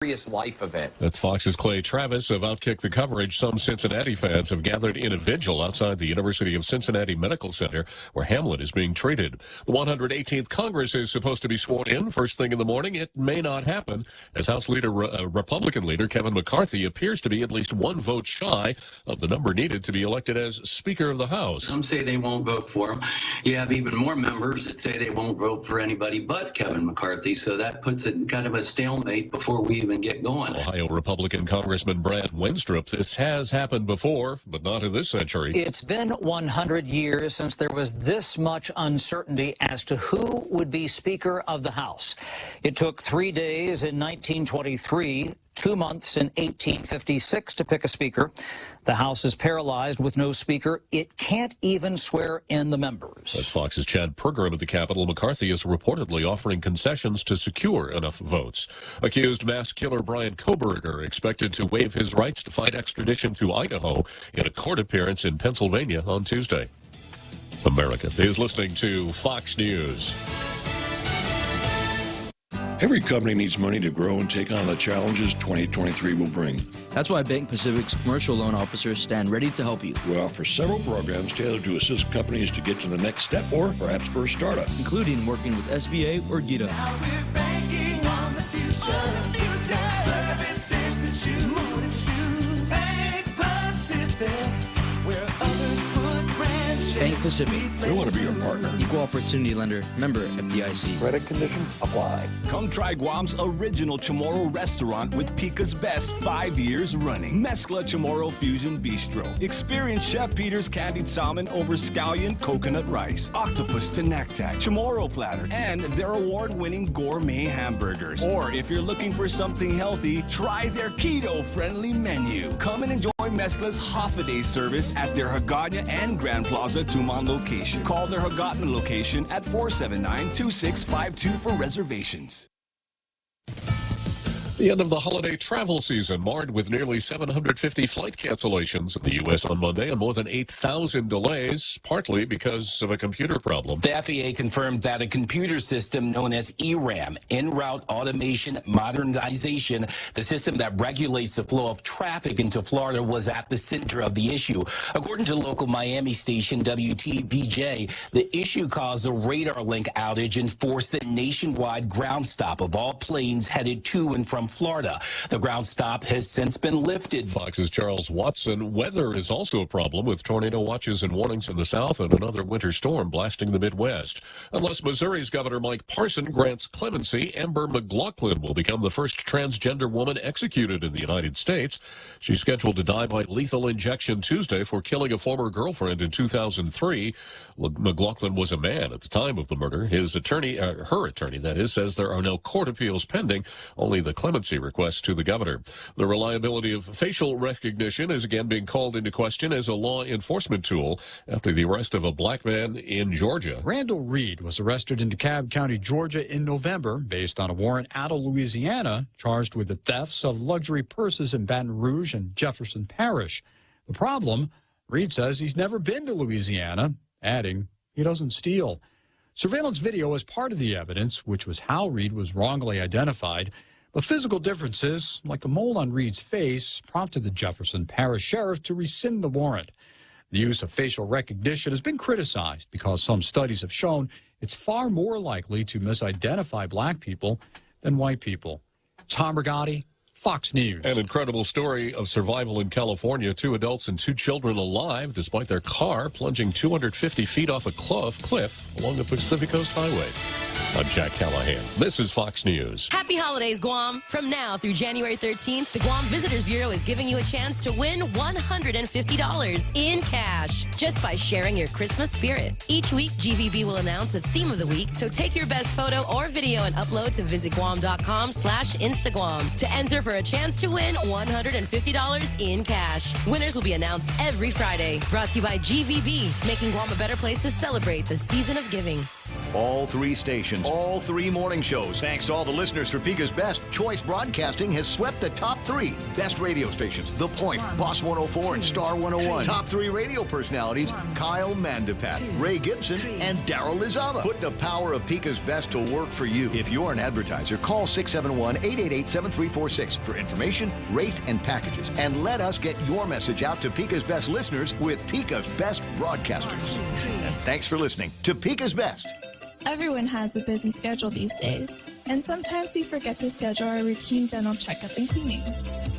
life event. That's Fox's Clay Travis of Outkick the Coverage. Some Cincinnati fans have gathered in a vigil outside the University of Cincinnati Medical Center, where Hamlet is being treated. The 118th Congress is supposed to be sworn in first thing in the morning. It may not happen, as House leader, Republican leader Kevin McCarthy appears to be at least one vote shy of the number needed to be elected as Speaker of the House. Some say they won't vote for him. You have even more members that say they won't vote for anybody but Kevin McCarthy, so that puts it in kind of a stalemate before we even get going. Ohio Republican Congressman Brad Wenstrup. This has happened before, but not in this century. It's been 100 years since there was this much uncertainty as to who would be Speaker of the House. It took 3 days in 1923, 2 months in 1856 to pick a speaker. The House is paralyzed with no speaker. It can't even swear in the members. As Fox's Chad Pergram at the Capitol, McCarthy is reportedly offering concessions to secure enough votes. Accused mass killer Brian Kohberger expected to waive his rights to fight extradition to Idaho in a court appearance in Pennsylvania on Tuesday. America is listening to Fox News. Every company needs money to grow and take on the challenges 2023 will bring. That's why Bank Pacific's commercial loan officers stand ready to help you. We offer several programs tailored to assist companies to get to the next step or perhaps for a startup, including working with SBA or GITA. Now we're banking on the future. Services to choose. Bank Pacific, where others put branches. Bank Pacific. we want to be your partner. Equal Opportunity Lender. Member FDIC. Credit conditions apply. Come try Guam's original Chamorro restaurant with Pica's best 5 years running. Mezcla Chamorro Fusion Bistro. Experience Chef Peter's candied salmon over scallion coconut rice, octopus to naktak, Chamorro platter, and their award-winning gourmet hamburgers. Or if you're looking for something healthy, try their keto-friendly menu. Come and enjoy Mezcla's half-a-day service at their Hagåtña and Grand Plaza Tumon location. Call their Hagåtña location at 479-2652 for reservations. The end of the holiday travel season marred with nearly 750 flight cancellations in the U.S. on Monday and more than 8,000 delays, partly because of a computer problem. The FAA confirmed that a computer system known as ERAM, En Route Automation Modernization, the system that regulates the flow of traffic into Florida, was at the center of the issue. According to local Miami station WTBJ, the issue caused a radar link outage and forced a nationwide ground stop of all planes headed to and from Florida. The ground stop has since been lifted. Fox's Charles Watson. Weather is also a problem, with tornado watches and warnings in the south and another winter storm blasting the Midwest. Unless Missouri's Governor Mike Parson grants clemency, Amber McLaughlin will become the first transgender woman executed in the United States. She's scheduled to die by lethal injection Tuesday for killing a former girlfriend in 2003. McLaughlin was a man at the time of the murder. His attorney, her attorney, that is, says there are no court appeals pending, only the clemency request to the governor. The reliability of facial recognition is again being called into question as a law enforcement tool after the arrest of a black man in Georgia. Randall Reed was arrested in DeKalb County, Georgia in November based on a warrant out of Louisiana, charged with the thefts of luxury purses in Baton Rouge and Jefferson Parish. The problem, Reed says he's never been to Louisiana, adding he doesn't steal. Surveillance video is part of the evidence, which was how Reed was wrongly identified. But physical differences, like a mole on Reed's face, prompted the Jefferson Parish Sheriff to rescind the warrant. The use of facial recognition has been criticized because some studies have shown it's far more likely to misidentify black people than white people. Tom Rigotti, Fox News. An incredible story of survival in California. 2 adults and 2 children alive despite their car plunging 250 feet off a cliff along the Pacific Coast Highway. I'm Jack Callahan. This is Fox News. Happy holidays, Guam. From now through January 13th, the Guam Visitors Bureau is giving you a chance to win $150 in cash just by sharing your Christmas spirit. Each week, GVB will announce the theme of the week, so take your best photo or video and upload to visitguam.com/Instaguam to enter for a chance to win $150 in cash. Winners will be announced every Friday. Brought to you by GVB, making Guam a better place to celebrate the season of giving. All 3 stations, all 3 morning shows. Thanks to all the listeners for Pika's Best, Choice Broadcasting has swept the top 3 best radio stations. The Point, Boss 104, and Star 101. Top 3 radio personalities, Kyle Mandapat, Ray Gibson, and Daryl Lizava. Put the power of Pika's Best to work for you. If you're an advertiser, call 671-888-7346 for information, rates, and packages. And let us get your message out to Pika's Best listeners with Pika's Best Broadcasters. And thanks for listening to Pika's Best. Everyone has a busy schedule these days, and sometimes we forget to schedule our routine dental checkup and cleaning.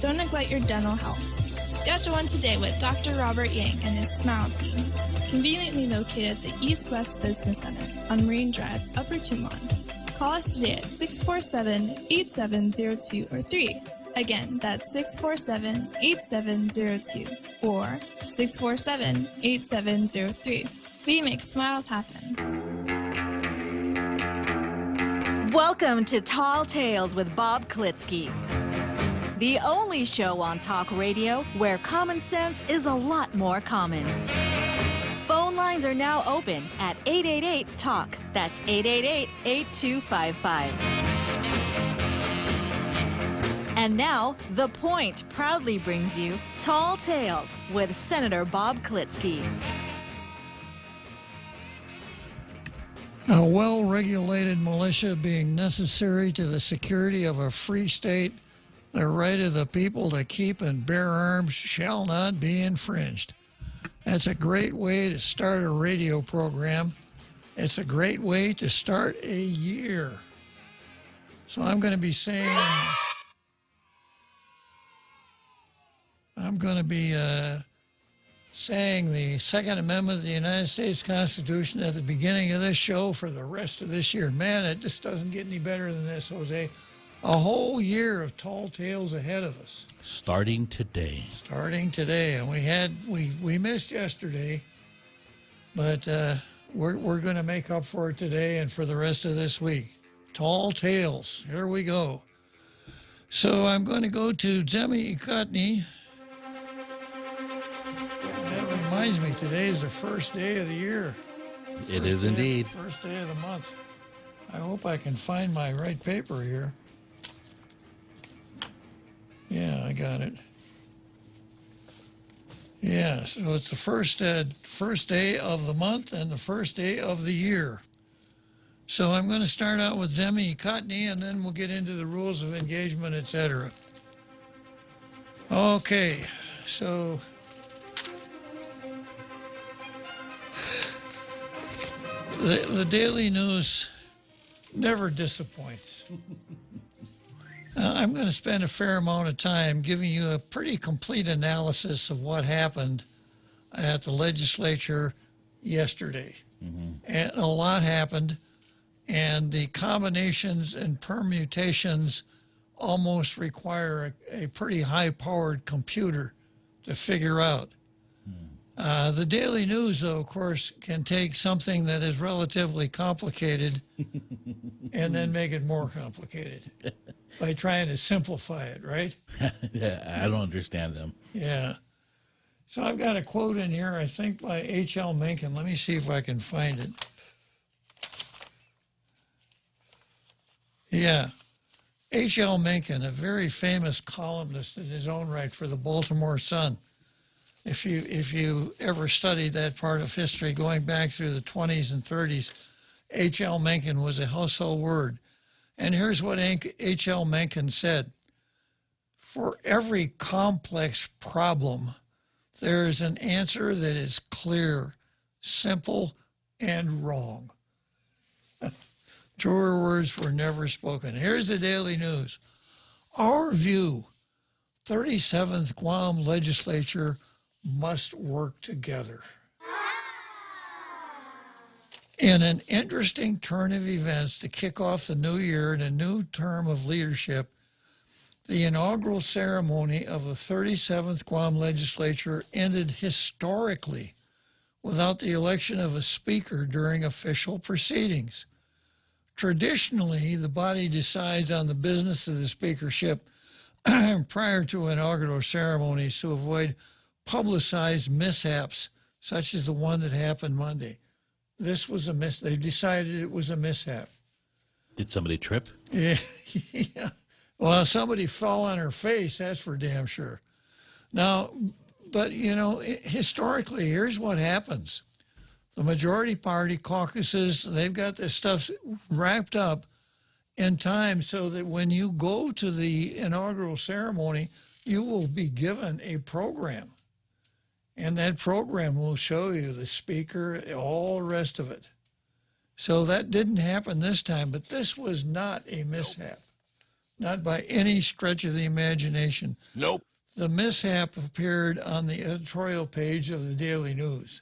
Don't neglect your dental health. Schedule one today with Dr. Robert Yang and his Smile Team, conveniently located at the East West Business Center on Marine Drive, Upper Tumon. Call us today at 647-8702 or 3. Again, that's 647-8702 or 647-8703. We make smiles happen. Welcome to Tall Tales with Bob Klitzkie, the only show on talk radio where common sense is a lot more common. Phone lines are now open at 888-TALK. That's 888-8255. And now, The Point proudly brings you Tall Tales with Senator Bob Klitzkie. A well-regulated militia being necessary to the security of a free state, the right of the people to keep and bear arms shall not be infringed. That's a great way to start a radio program. It's a great way to start a year. So I'm going to be saying, saying the Second Amendment of the United States Constitution at the beginning of this show for the rest of this year. Man, it just doesn't get any better than this, Jose. A whole year of tall tales ahead of us. Starting today. Starting today. And we missed yesterday, but we're going to make up for it today and for the rest of this week. Tall tales. Here we go. So I'm going to go to Zemi Ikotny. Reminds me, today is the first day of the year. It is indeed. First day of the month. I hope I can find my right paper here. Yeah, I got it. Yeah, so it's the first day of the month and the first day of the year. So I'm going to start out with Zemi Ikotny, and then we'll get into the rules of engagement, etc. Okay, so the Daily News never disappoints. I'm going to spend a fair amount of time giving you a pretty complete analysis of what happened at the legislature yesterday. Mm-hmm. And a lot happened, and the combinations and permutations almost require a pretty high-powered computer to figure out. The Daily News, though, of course, can take something that is relatively complicated and then make it more complicated by trying to simplify it, right? Yeah, I don't understand them. Yeah. So I've got a quote in here, I think, by H.L. Mencken. Let me see if I can find it. Yeah. H.L. Mencken, a very famous columnist in his own right for the Baltimore Sun. If you ever studied that part of history going back through the 20s and 30s, H.L. Mencken was a household word. And here's what H.L. Mencken said. For every complex problem, there is an answer that is clear, simple, and wrong. Truer words were never spoken. Here's the Daily News. Our view, 37th Guam legislature must work together. In an interesting turn of events to kick off the new year and a new term of leadership, the inaugural ceremony of the 37th Guam legislature ended historically without the election of a speaker during official proceedings. Traditionally, the body decides on the business of the speakership prior to inaugural ceremonies to avoid publicized mishaps such as the one that happened Monday. this was a they decided it was a mishap. Did somebody trip? Yeah, yeah. Well, somebody fell on her face, that's for damn sure. Now, but, you know, historically, here's what happens. The majority party caucuses, they've got this stuff wrapped up in time so that when you go to the inaugural ceremony, you will be given a program. And that program will show you the speaker, all the rest of it. So that didn't happen this time, but this was not a mishap. Not by any stretch of the imagination. Nope. The mishap appeared on the editorial page of the Daily News.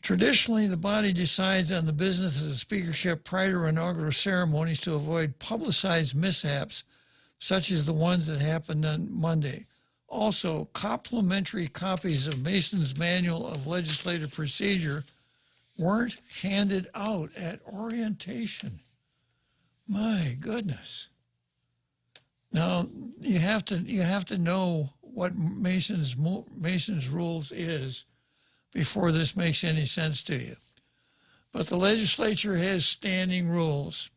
Traditionally, the body decides on the business of the speakership prior to inaugural ceremonies to avoid publicized mishaps, such as the ones that happened on Monday. Also, complimentary copies of Mason's Manual of Legislative Procedure weren't handed out at orientation. My goodness. Now, you have to know what Mason's rules is before this makes any sense to you. But the legislature has standing rules.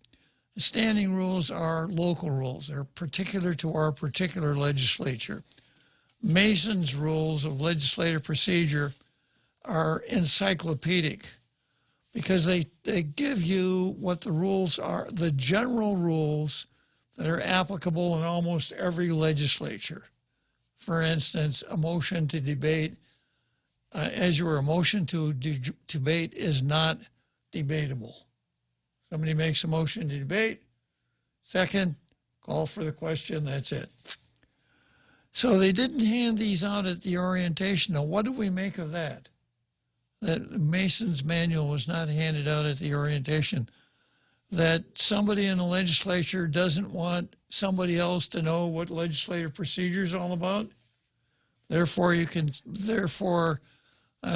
The standing rules are local rules. They're particular to our particular legislature. Mason's rules of legislative procedure are encyclopedic because they give you what the rules are, the general rules that are applicable in almost every legislature. For instance, a motion to debate, a motion to debate is not debatable. Somebody makes a motion to debate, second, call for the question, that's it. So they didn't hand these out at the orientation. Now, what do we make of that? That Mason's Manual was not handed out at the orientation. That somebody in the legislature doesn't want somebody else to know what legislative procedure is all about. Therefore,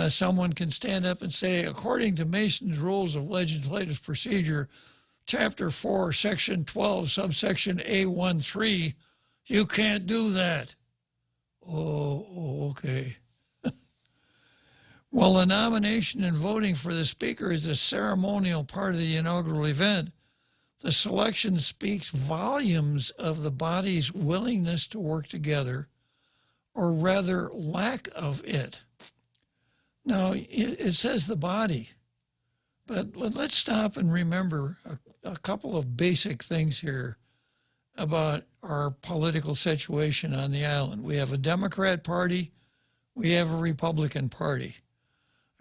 someone can stand up and say, according to Mason's Rules of Legislative Procedure, Chapter 4, Section 12, subsection A13, you can't do that. Oh, okay. While the nomination and voting for the speaker is a ceremonial part of the inaugural event, the selection speaks volumes of the body's willingness to work together, or rather lack of it. Now, it says the body, but let's stop and remember a couple of basic things here about our political situation on the island. We have a Democrat Party, we have a Republican Party.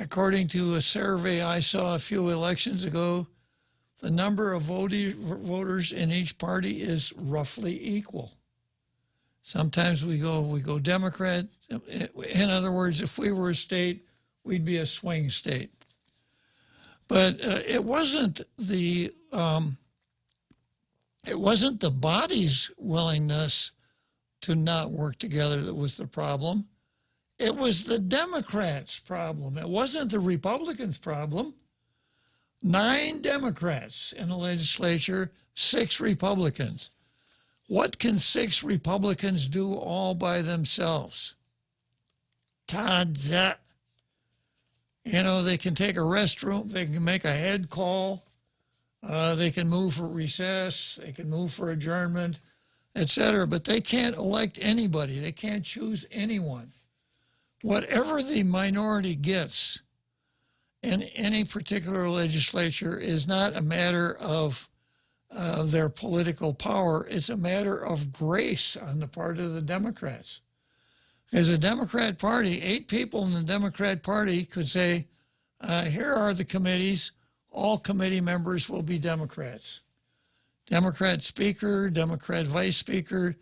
According to a survey I saw a few elections ago, the number of voters in each party is roughly equal. Sometimes we go Democrat. In other words, if we were a state, we'd be a swing state. But it wasn't the body's willingness to not work together that was the problem. It was the Democrats' problem. It wasn't the Republicans' problem. 9 Democrats in the legislature, 6 Republicans. What can 6 Republicans do all by themselves? Ta-da. You know, they can take a restroom, they can make a head call, they can move for recess, they can move for adjournment, etc. But they can't elect anybody. They can't choose anyone. Whatever the minority gets in any particular legislature is not a matter of their political power. It's a matter of grace on the part of the Democrats. As a Democrat Party, 8 people in the Democrat Party could say, here are the committees. All committee members will be Democrats. Democrat Speaker, Democrat Vice Speaker,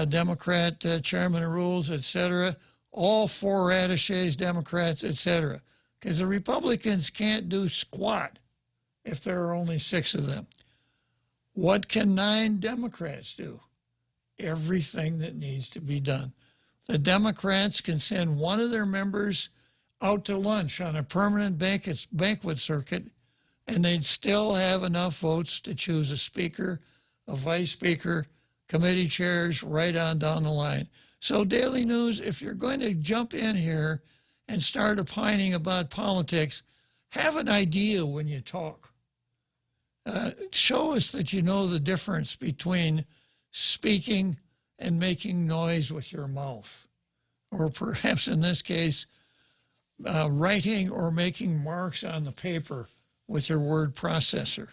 Democrat Chairman of Rules, etc. All 4 radishes, Democrats, etc. Because the Republicans can't do squat if there are only 6 of them. What can 9 Democrats do? Everything that needs to be done. The Democrats can send one of their members out to lunch on a permanent banquet circuit, and they'd still have enough votes to choose a speaker, a vice speaker, committee chairs, right on down the line. So Daily News, if you're going to jump in here and start opining about politics, have an idea when you talk. Show us that you know the difference between speaking and making noise with your mouth, or perhaps in this case, writing or making marks on the paper with your word processor.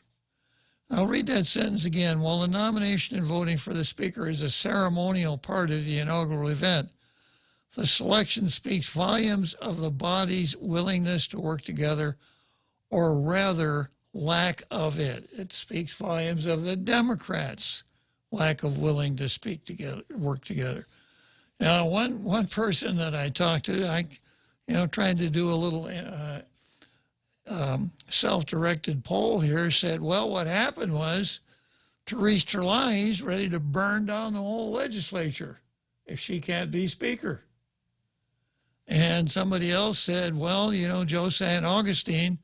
I'll read that sentence again. While the nomination and voting for the speaker is a ceremonial part of the inaugural event, the selection speaks volumes of the body's willingness to work together, or rather, lack of it. It speaks volumes of the Democrats' lack of willing to speak together, work together. Now, one person that I talked to, tried to do a little self-directed poll here, said, well, what happened was Therese Terlai's ready to burn down the whole legislature if she can't be speaker. And somebody else said, well, Joe St. Augustine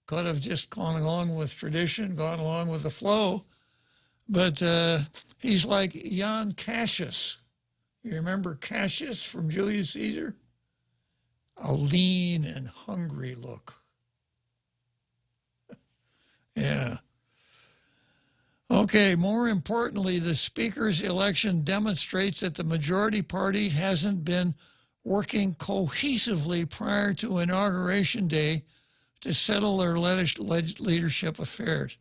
could have just gone along with tradition, gone along with the flow, but he's like Jan Cassius. You remember Cassius from Julius Caesar? A lean and hungry look. Yeah. Okay, more importantly, the speaker's election demonstrates that the majority party hasn't been working cohesively prior to Inauguration Day to settle their leadership affairs.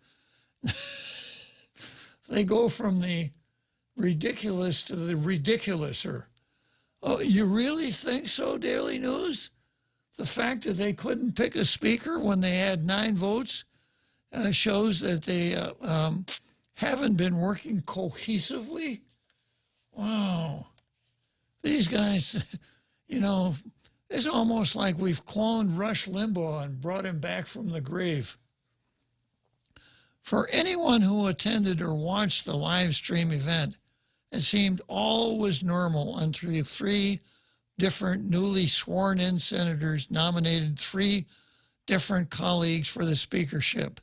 They go from the ridiculous to the ridiculouser. Oh, you really think so, Daily News? The fact that they couldn't pick a speaker when they had 9 votes shows that they haven't been working cohesively? Wow. These guys, it's almost like we've cloned Rush Limbaugh and brought him back from the grave. For anyone who attended or watched the live stream event, it seemed all was normal until the 3 different newly sworn-in senators nominated 3 different colleagues for the speakership,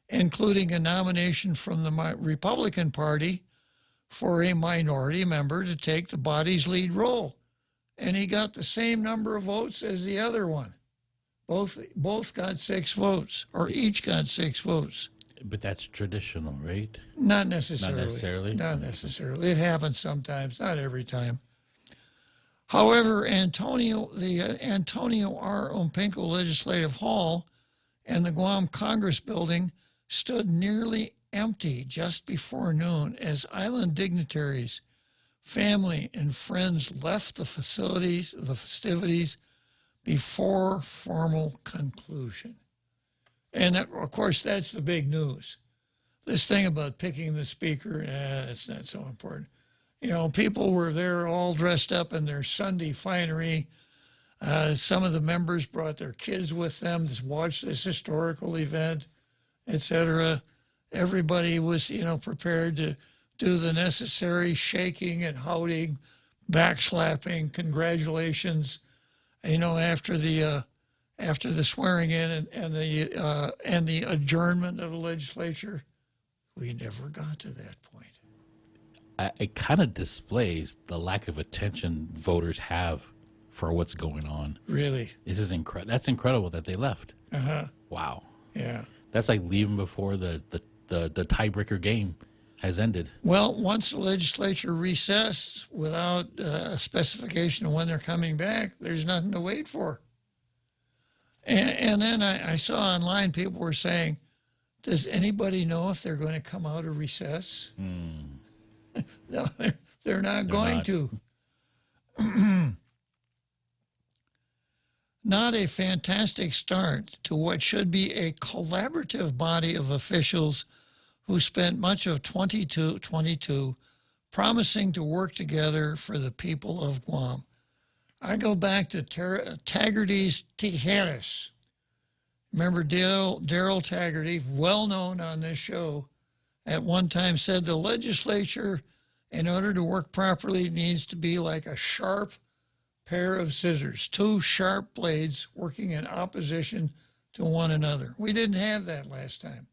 including a nomination from the Republican Party for a minority member to take the body's lead role. And he got the same number of votes as the other one. Both got 6 votes, or each got 6 votes. But that's traditional, right? Not necessarily. Not necessarily? Not necessarily. It happens sometimes, not every time. However, the Antonio R. Ompinko Legislative Hall and the Guam Congress Building stood nearly empty just before noon as island dignitaries, family, and friends left the festivities before formal conclusion. And of course, that's the big news. This thing about picking the speaker, it's not so important. People were there all dressed up in their Sunday finery. Some of the members brought their kids with them to watch this historical event, etc. Everybody was, prepared to do the necessary shaking and howling, backslapping, congratulations, after the swearing in and the adjournment of the legislature. We never got to that point. It kind of displays the lack of attention voters have for what's going on. Really? This is incredible. That's incredible that they left. Uh-huh. Wow. Yeah. That's like leaving before the tiebreaker game has ended. Well, once the legislature recessed without a specification of when they're coming back, there's nothing to wait for. And then I saw online people were saying, does anybody know if they're going to come out of recess? No, they're not going to. Not a fantastic start to what should be a collaborative body of officials who spent much of 2022 promising to work together for the people of Guam. I go back to Taggarty's Tijeras. Remember Daryl Taggarty, well known on this show, at one time said the legislature, in order to work properly, needs to be like a sharp pair of scissors, 2 sharp blades working in opposition to one another. We didn't have that last time.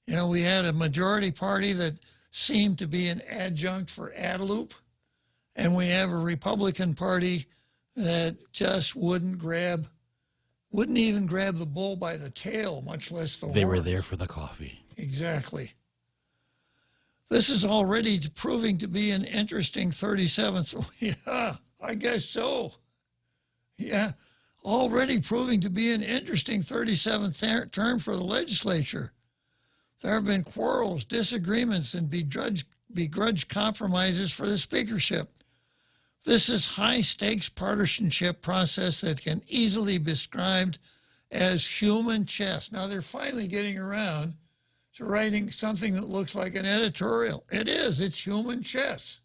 We had a majority party that seemed to be an adjunct for Adelup, and we have a Republican Party that just wouldn't even grab the bull by the tail, much less the They were horns. there for the coffee. Exactly. This is already proving to be an interesting 37th. Yeah, I guess so. Yeah, already proving to be an interesting 37th term for the legislature. There have been quarrels, disagreements, and begrudged compromises for the speakership. This is high-stakes partisanship process that can easily be described as human chess. Now, they're finally getting around to writing something that looks like an editorial. It is. It's human chess.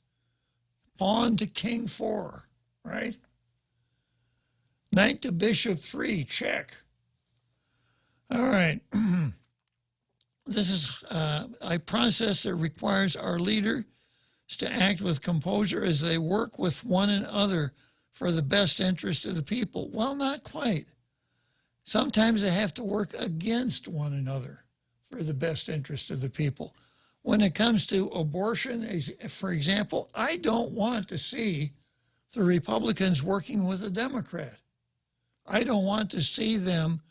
Pawn to king 4, right? Knight to bishop 3, check. All right. This is a process that requires our leaders to act with composure as they work with one another for the best interest of the people. Well, not quite. Sometimes they have to work against one another for the best interest of the people. When it comes to abortion, for example, I don't want to see the Republicans working with a Democrat. I don't want to see them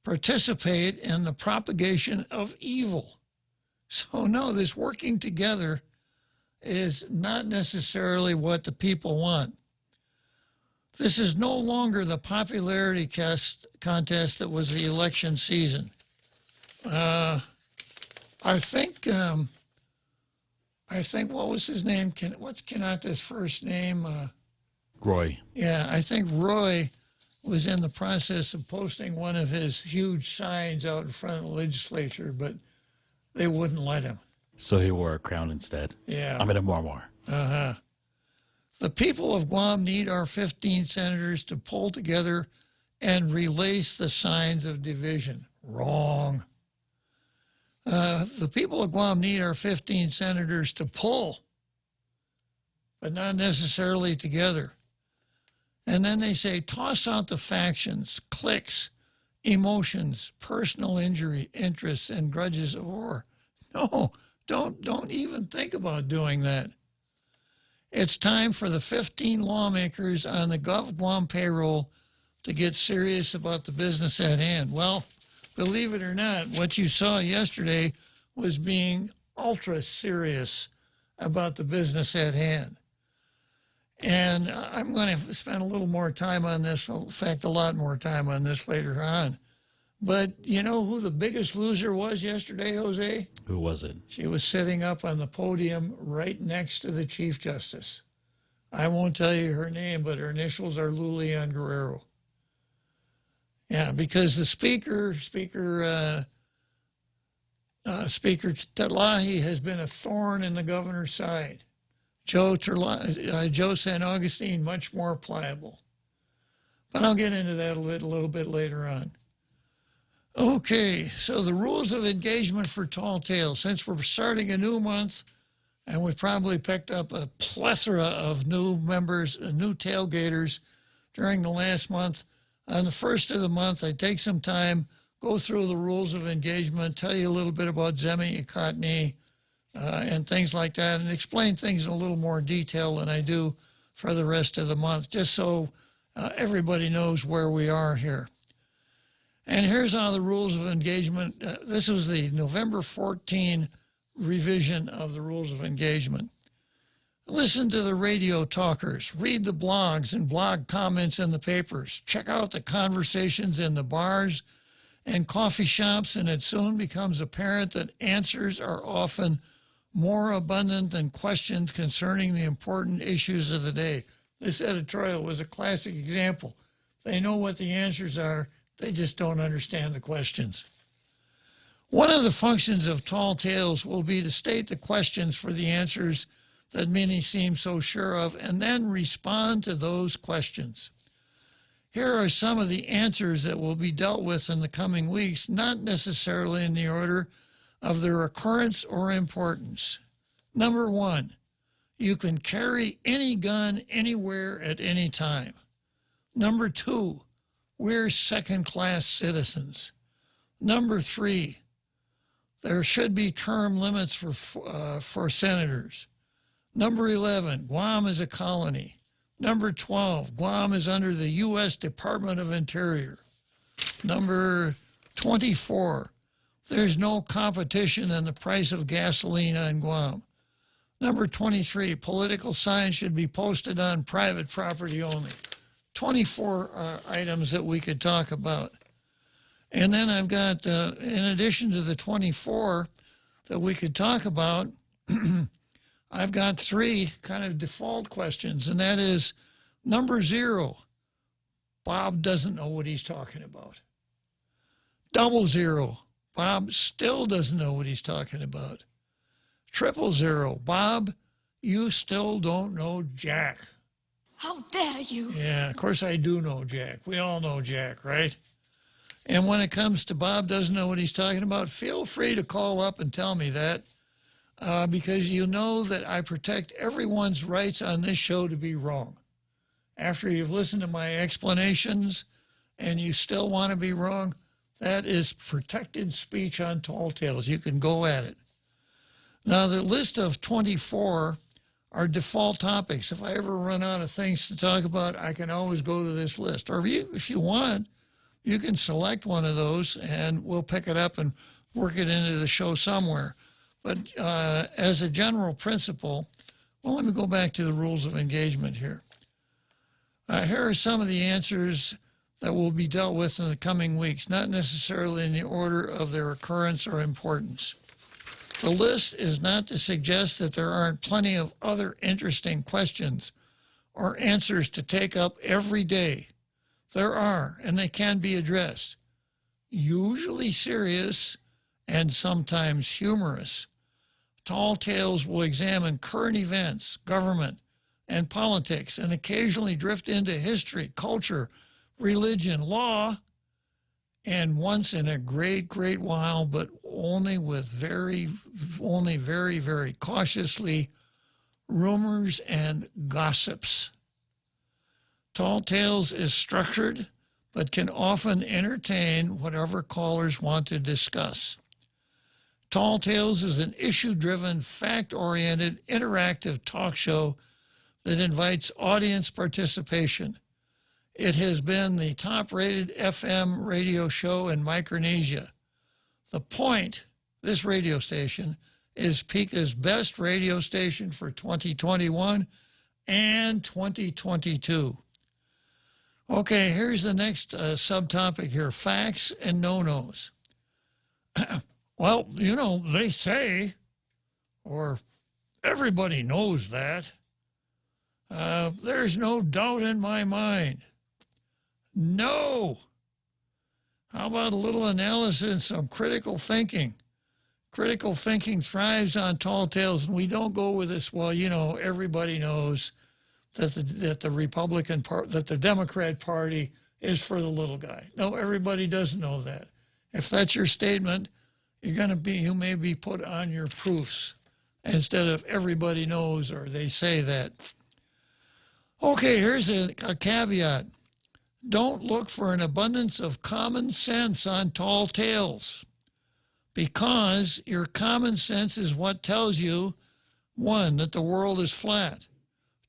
participate in the propagation of evil. So no, this working together is not necessarily what the people want. This is no longer the popularity contest that was the election season. I think what was his name? What's Kanata's first name? Roy. Yeah, I think Roy was in the process of posting one of his huge signs out in front of the legislature, but they wouldn't let him. So he wore a crown instead. Yeah. I'm in a more. Uh-huh. The people of Guam need our 15 senators to pull together and relace the signs of division. Wrong. The people of Guam need our 15 senators to pull, but not necessarily together. And then they say, toss out the factions, cliques, emotions, personal injury, interests, and grudges of war. No, don't even think about doing that. It's time for the 15 lawmakers on the Gov Guam payroll to get serious about the business at hand. Well, believe it or not, what you saw yesterday was being ultra serious about the business at hand. And I'm going to spend a little more time on this, in fact, a lot more time on this later on. But you know who the biggest loser was yesterday, Jose? Who was it? She was sitting up on the podium right next to the Chief Justice. I won't tell you her name, but her initials are Lulian Guerrero. Yeah, because the Speaker Tatlahi has been a thorn in the governor's side. Joe San Augustine, much more pliable. But I'll get into that a little bit later on. Okay, so the rules of engagement for Tall Tales. Since we're starting a new month, and we've probably picked up a plethora of new members, new tailgaters during the last month, on the first of the month, I take some time, go through the rules of engagement, tell you a little bit about Zemi Ikotni, and things like that, and explain things in a little more detail than I do for the rest of the month, just so everybody knows where we are here. And here's how the rules of engagement, this was the November 14 revision of the rules of engagement. Listen to the radio talkers, read the blogs and blog comments in the papers, check out the conversations in the bars and coffee shops, and it soon becomes apparent that answers are often more abundant than questions concerning the important issues of the day. This editorial was a classic example. They know what the answers are, they just don't understand the questions. One of the functions of Tall Tales will be to state the questions for the answers that many seem so sure of, and then respond to those questions. Here are some of the answers that will be dealt with in the coming weeks, not necessarily in the order of their occurrence or importance. Number one, you can carry any gun anywhere at any time. Number two, we're second-class citizens. Number three, there should be term limits for senators. Number 11, Guam is a colony. Number 12, Guam is under the U.S. Department of Interior. Number 24, there's no competition in the price of gasoline on Guam. Number 23, political signs should be posted on private property only. 24 items that we could talk about. And then I've got, in addition to the 24 that we could talk about, I've got 3 kind of default questions, and that is number 0, Bob doesn't know what he's talking about. 00, Bob still doesn't know what he's talking about. 000, Bob, you still don't know Jack. How dare you? Yeah, of course I do know Jack. We all know Jack, right? And when it comes to Bob doesn't know what he's talking about, feel free to call up and tell me that, because you know that I protect everyone's rights on this show to be wrong. After you've listened to my explanations and you still want to be wrong, that is protected speech on Tall Tales. You can go at it. Now, the list of 24 are default topics. If I ever run out of things to talk about, I can always go to this list. Or if you want, you can select one of those and we'll pick it up and work it into the show somewhere. But as a general principle, well, let me go back to the rules of engagement here. Here are some of the answers that will be dealt with in the coming weeks, not necessarily in the order of their occurrence or importance. The list is not to suggest that there aren't plenty of other interesting questions or answers to take up every day. There are, and they can be addressed. Usually serious and sometimes humorous. Tall Tales will examine current events, government, and politics, and occasionally drift into history, culture, religion, law, and once in a great, great while, but only very, very cautiously, rumors and gossips. Tall Tales is structured, but can often entertain whatever callers want to discuss. Tall Tales is an issue-driven, fact-oriented, interactive talk show that invites audience participation. It has been the top-rated FM radio show in Micronesia. The Point, this radio station, is Pika's best radio station for 2021 and 2022. Okay, here's the next subtopic here, facts and no-nos. Well, you know, they say, or everybody knows that, there's no doubt in my mind. No. How about a little analysis and some critical thinking? Critical thinking thrives on Tall Tales, and we don't go with this, well, you know, everybody knows that the Republican part, that the Democrat Party is for the little guy. No, everybody doesn't know that. If that's your statement, you may be put on your proofs instead of everybody knows or they say that. Okay, here's a caveat. Don't look for an abundance of common sense on Tall Tales, because your common sense is what tells you, 1, that the world is flat,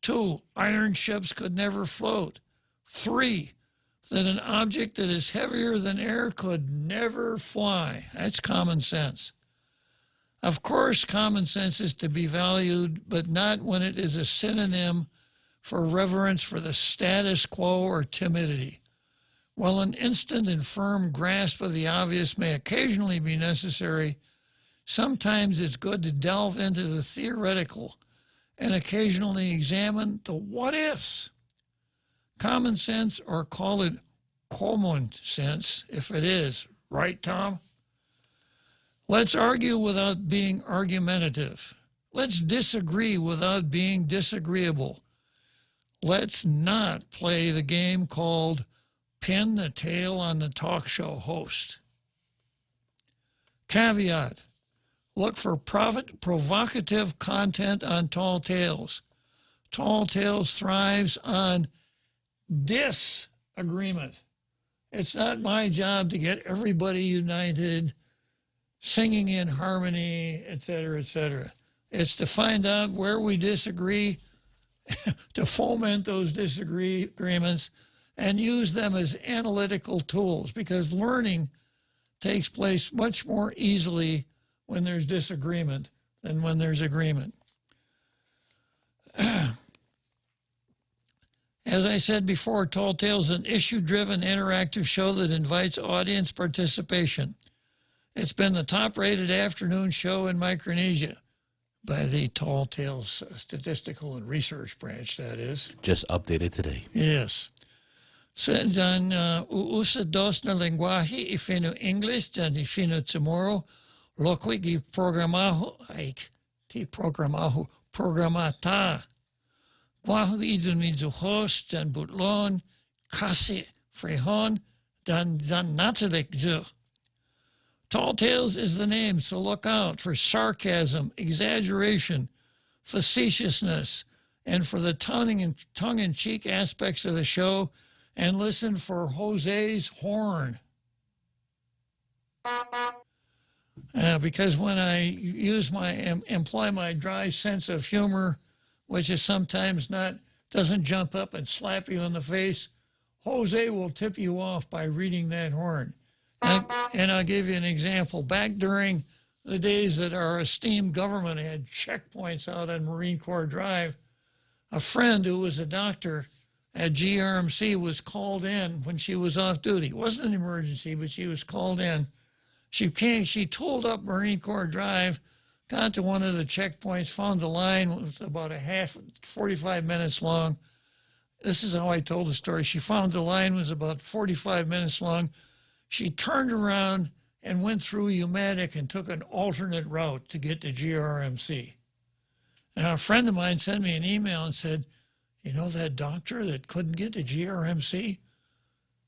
2, iron ships could never float, 3, that an object that is heavier than air could never fly. That's common sense. Of course, common sense is to be valued, but not when it is a synonym for reverence for the status quo or timidity. While an instant and firm grasp of the obvious may occasionally be necessary, sometimes it's good to delve into the theoretical and occasionally examine the what-ifs. Common sense, or call it common sense, if it is. Right, Tom? Let's argue without being argumentative. Let's disagree without being disagreeable. Let's not play the game called pin the tail on the talk show host. Caveat: look for provocative content on Tall Tales. Tall Tales thrives on disagreement. It's not my job to get everybody united, singing in harmony, etc., etc. It's to find out where we disagree to foment those disagreements and use them as analytical tools, because learning takes place much more easily when there's disagreement than when there's agreement. As I said before, Tall Tales is an issue-driven interactive show that invites audience participation. It's been the top-rated afternoon show in Micronesia by the Tall Tales Statistical and Research Branch, that is. Just updated today. Yes. Dan usa dos na lengguahe e fino English dan e fino tomorrow lokwi gi programaho ti programata guahu idunizo host dan butlon kasi frehon dan natalik zo. Tall Tales is the name, so look out for sarcasm, exaggeration, facetiousness, and for the tongue-in-cheek aspects of the show, and listen for Jose's horn. Because when I employ my dry sense of humor, which is sometimes doesn't jump up and slap you in the face, Jose will tip you off by reading that horn. And I'll give you an example. Back during the days that our esteemed government had checkpoints out on Marine Corps Drive, a friend who was a doctor at GRMC was called in when she was off duty. It wasn't an emergency, but she was called in. She tooled up Marine Corps Drive, got to one of the checkpoints, found the line was about 45 minutes long. This is how I told the story. She found the line was about 45 minutes long. She turned around and went through Umatic and took an alternate route to get to GRMC. Now, a friend of mine sent me an email and said, you know that doctor that couldn't get to GRMC?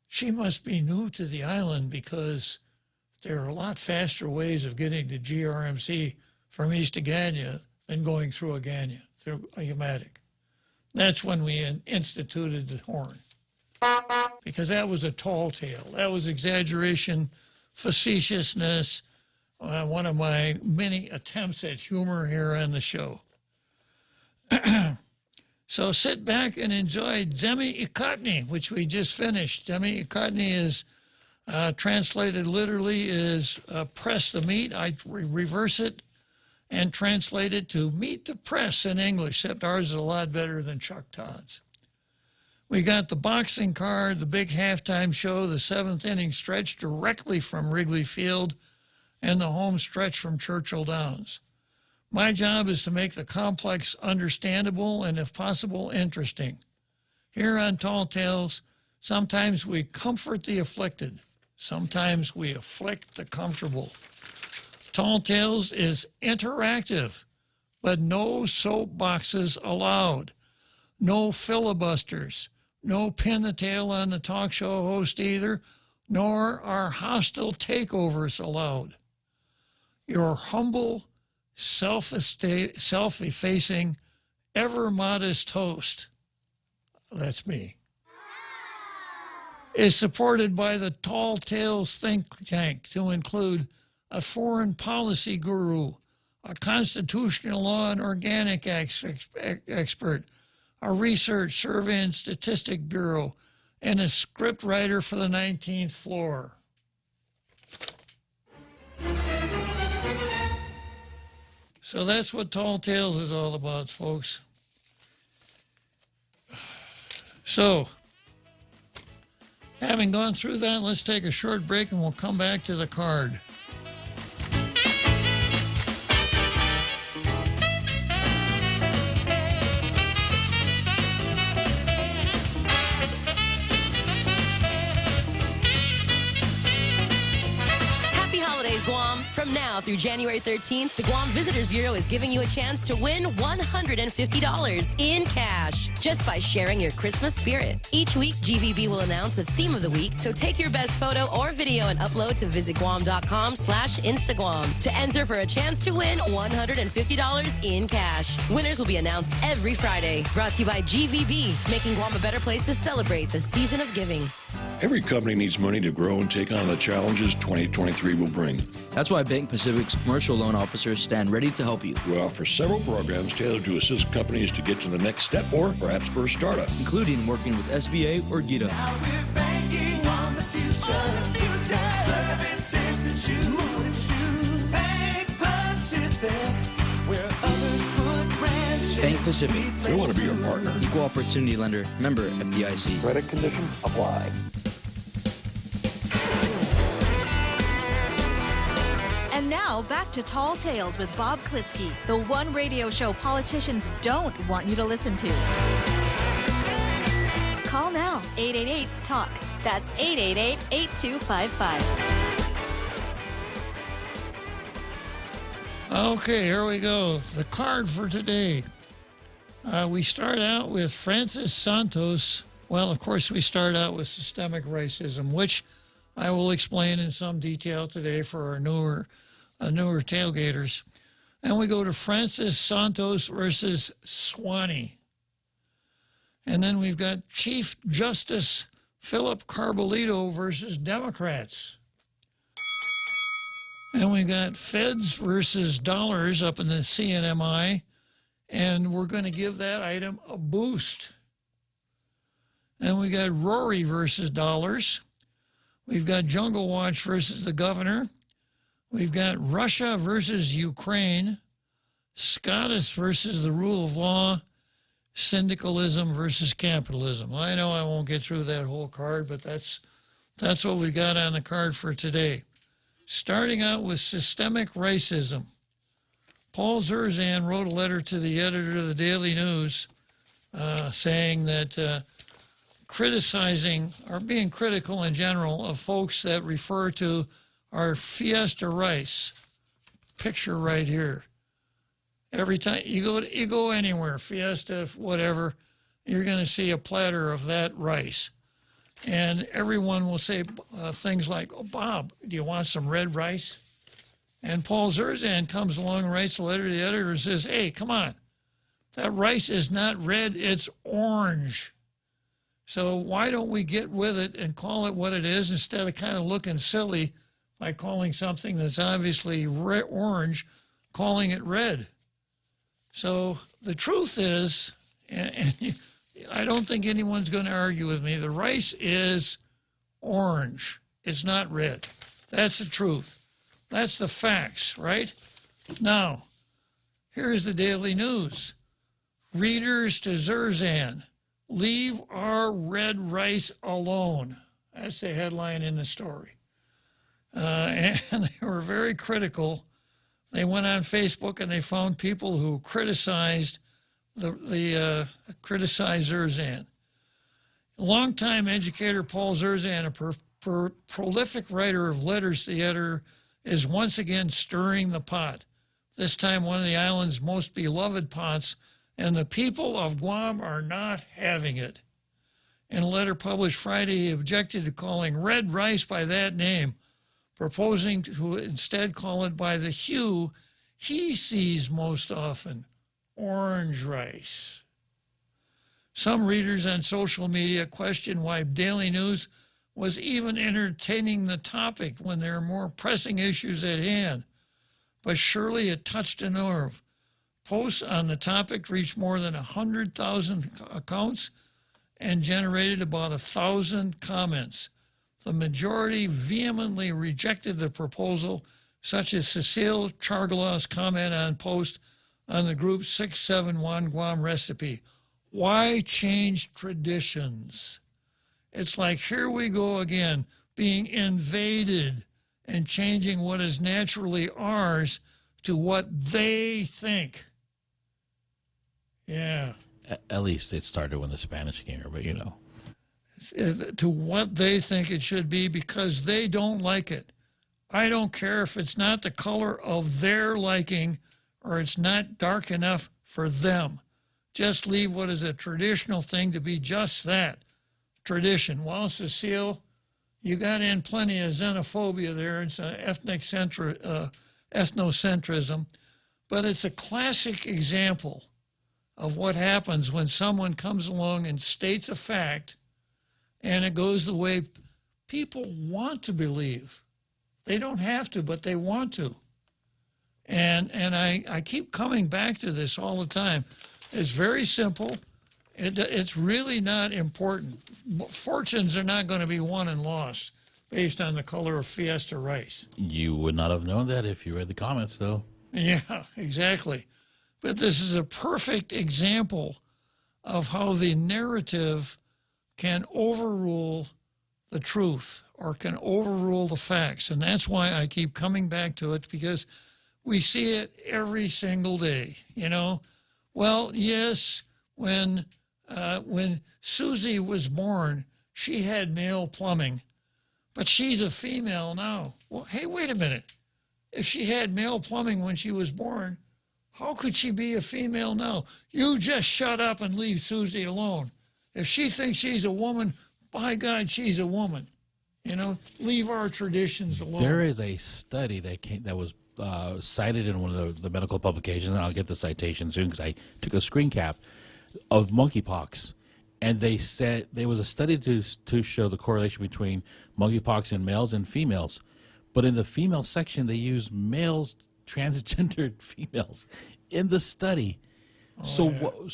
She must be new to the island, because there are a lot faster ways of getting to GRMC from East Agania than going through Agania, through Umatic. That's when we instituted the horn, because that was a tall tale. That was exaggeration, facetiousness, one of my many attempts at humor here on the show. So sit back and enjoy Demi Ikotni, which we just finished. Demi Ikotni is translated literally is press the meat. I reverse it and translate it to meet the press in English, except ours is a lot better than Chuck Todd's. We got the boxing card, the big halftime show, the seventh inning stretch directly from Wrigley Field, and the home stretch from Churchill Downs. My job is to make the complex understandable and, if possible, interesting. Here on Tall Tales, sometimes we comfort the afflicted. Sometimes we afflict the comfortable. Tall Tales is interactive, but no soapboxes allowed. No filibusters. No pin the tail on the talk show host either, nor are hostile takeovers allowed. Your humble, self-effacing, ever-modest host, that's me, is supported by the Tall Tales think tank, to include a foreign policy guru, a constitutional law and organic expert, a research, survey, and statistic bureau, and a script writer for the 19th floor. So that's what Tall Tales is all about, folks. So, having gone through that, let's take a short break and we'll come back to the card. From now through January 13th, the Guam Visitors Bureau is giving you a chance to win $150 in cash just by sharing your Christmas spirit. Each week, GVB will announce the theme of the week, so take your best photo or video and upload to visitguam.com/Instaguam to enter for a chance to win $150 in cash. Winners will be announced every Friday. Brought to you by GVB, making Guam a better place to celebrate the season of giving. Every company needs money to grow and take on the challenges 2023 will bring. That's why Bank Pacific's commercial loan officers stand ready to help you. We offer several programs tailored to assist companies to get to the next step or perhaps for a startup, including working with SBA or GITA. Now we're banking on the future. Services to choose. Bank Pacific, where others put branches. Bank Pacific. We want to be your partner. Equal opportunity lender. Member FDIC. Credit conditions apply. And now back to Tall Tales with Bob Klitzkie, the one radio show politicians don't want you to listen to. Call now, 888-TALK. That's 888-8255. Okay, here we go. The card for today. We start out with Francis Santos. Well, of course, we start out with systemic racism, which I will explain in some detail today for our newer tailgaters. And we go to Francis Santos versus Swanee. And then we've got Chief Justice Philip Carbolito versus Democrats. And we got Feds versus dollars up in the CNMI. And we're going to give that item a boost. And we got Rory versus dollars. We've got Jungle Watch versus the governor. We've got Russia versus Ukraine. SCOTUS versus the rule of law. Syndicalism versus capitalism. I know I won't get through that whole card, but that's what we got on the card for today. Starting out with systemic racism. Paul Zerzan wrote a letter to the editor of the Daily News saying that criticizing or being critical in general of folks that refer to our Fiesta rice. Picture right here. Every time you go anywhere, Fiesta, whatever, you're going to see a platter of that rice. And everyone will say things like, "Oh, Bob, do you want some red rice?" And Paul Zerzan comes along and writes a letter to the editor and says, "Hey, come on. That rice is not red, it's orange. So why don't we get with it and call it what it is instead of kind of looking silly by calling something that's obviously orange, calling it red?" So the truth is, and I don't think anyone's going to argue with me, the rice is orange. It's not red. That's the truth. That's the facts, right? Now, here's the Daily News. Readers to Zerzan, leave our red rice alone. That's the headline in the story. And they were very critical. They went on Facebook and they found people who criticized criticized Zerzan. Longtime educator Paul Zerzan, a prolific writer of letters to the editor, is once again stirring the pot. This time one of the island's most beloved pots, and the people of Guam are not having it. In a letter published Friday, he objected to calling red rice by that name, proposing to instead call it by the hue he sees most often, orange rice. Some readers on social media question why Daily News was even entertaining the topic when there are more pressing issues at hand. But surely it touched a nerve. Posts on the topic reached more than 100,000 accounts and generated about 1,000 comments. The majority vehemently rejected the proposal, such as Cecile Chargalaw's comment on post on the group 671 Guam recipe. Why change traditions? It's like, here we go again, being invaded and changing what is naturally ours to what they think. Yeah. At least it started when the Spanish came here, but you know. To what they think it should be because they don't like it. I don't care if it's not the color of their liking or it's not dark enough for them. Just leave what is a traditional thing to be just that, tradition. Well, Cecile, you got in plenty of xenophobia there. It's an ethnocentrism, but it's a classic example of what happens when someone comes along and states a fact and it goes the way people want to believe. They don't have to, but they want to. And I keep coming back to this all the time. It's very simple. It's really not important. Fortunes are not going to be won and lost based on the color of Fiesta rice. You would not have known that if you read the comments, though. Yeah, exactly. But this is a perfect example of how the narrative can overrule the truth or can overrule the facts. And that's why I keep coming back to it, because we see it every single day, you know. Well, yes, when Susie was born, she had male plumbing, but she's a female now. Well, hey, wait a minute. If she had male plumbing when she was born, how could she be a female now? You just shut up and leave Susie alone. If she thinks she's a woman, by God, she's a woman. You know, leave our traditions alone. There is a study that was cited in one of the medical publications, and I'll get the citation soon because I took a screen cap, of monkeypox. And they said there was a study to show the correlation between monkeypox in males and females. But in the female section, they used males, transgendered females in the study. So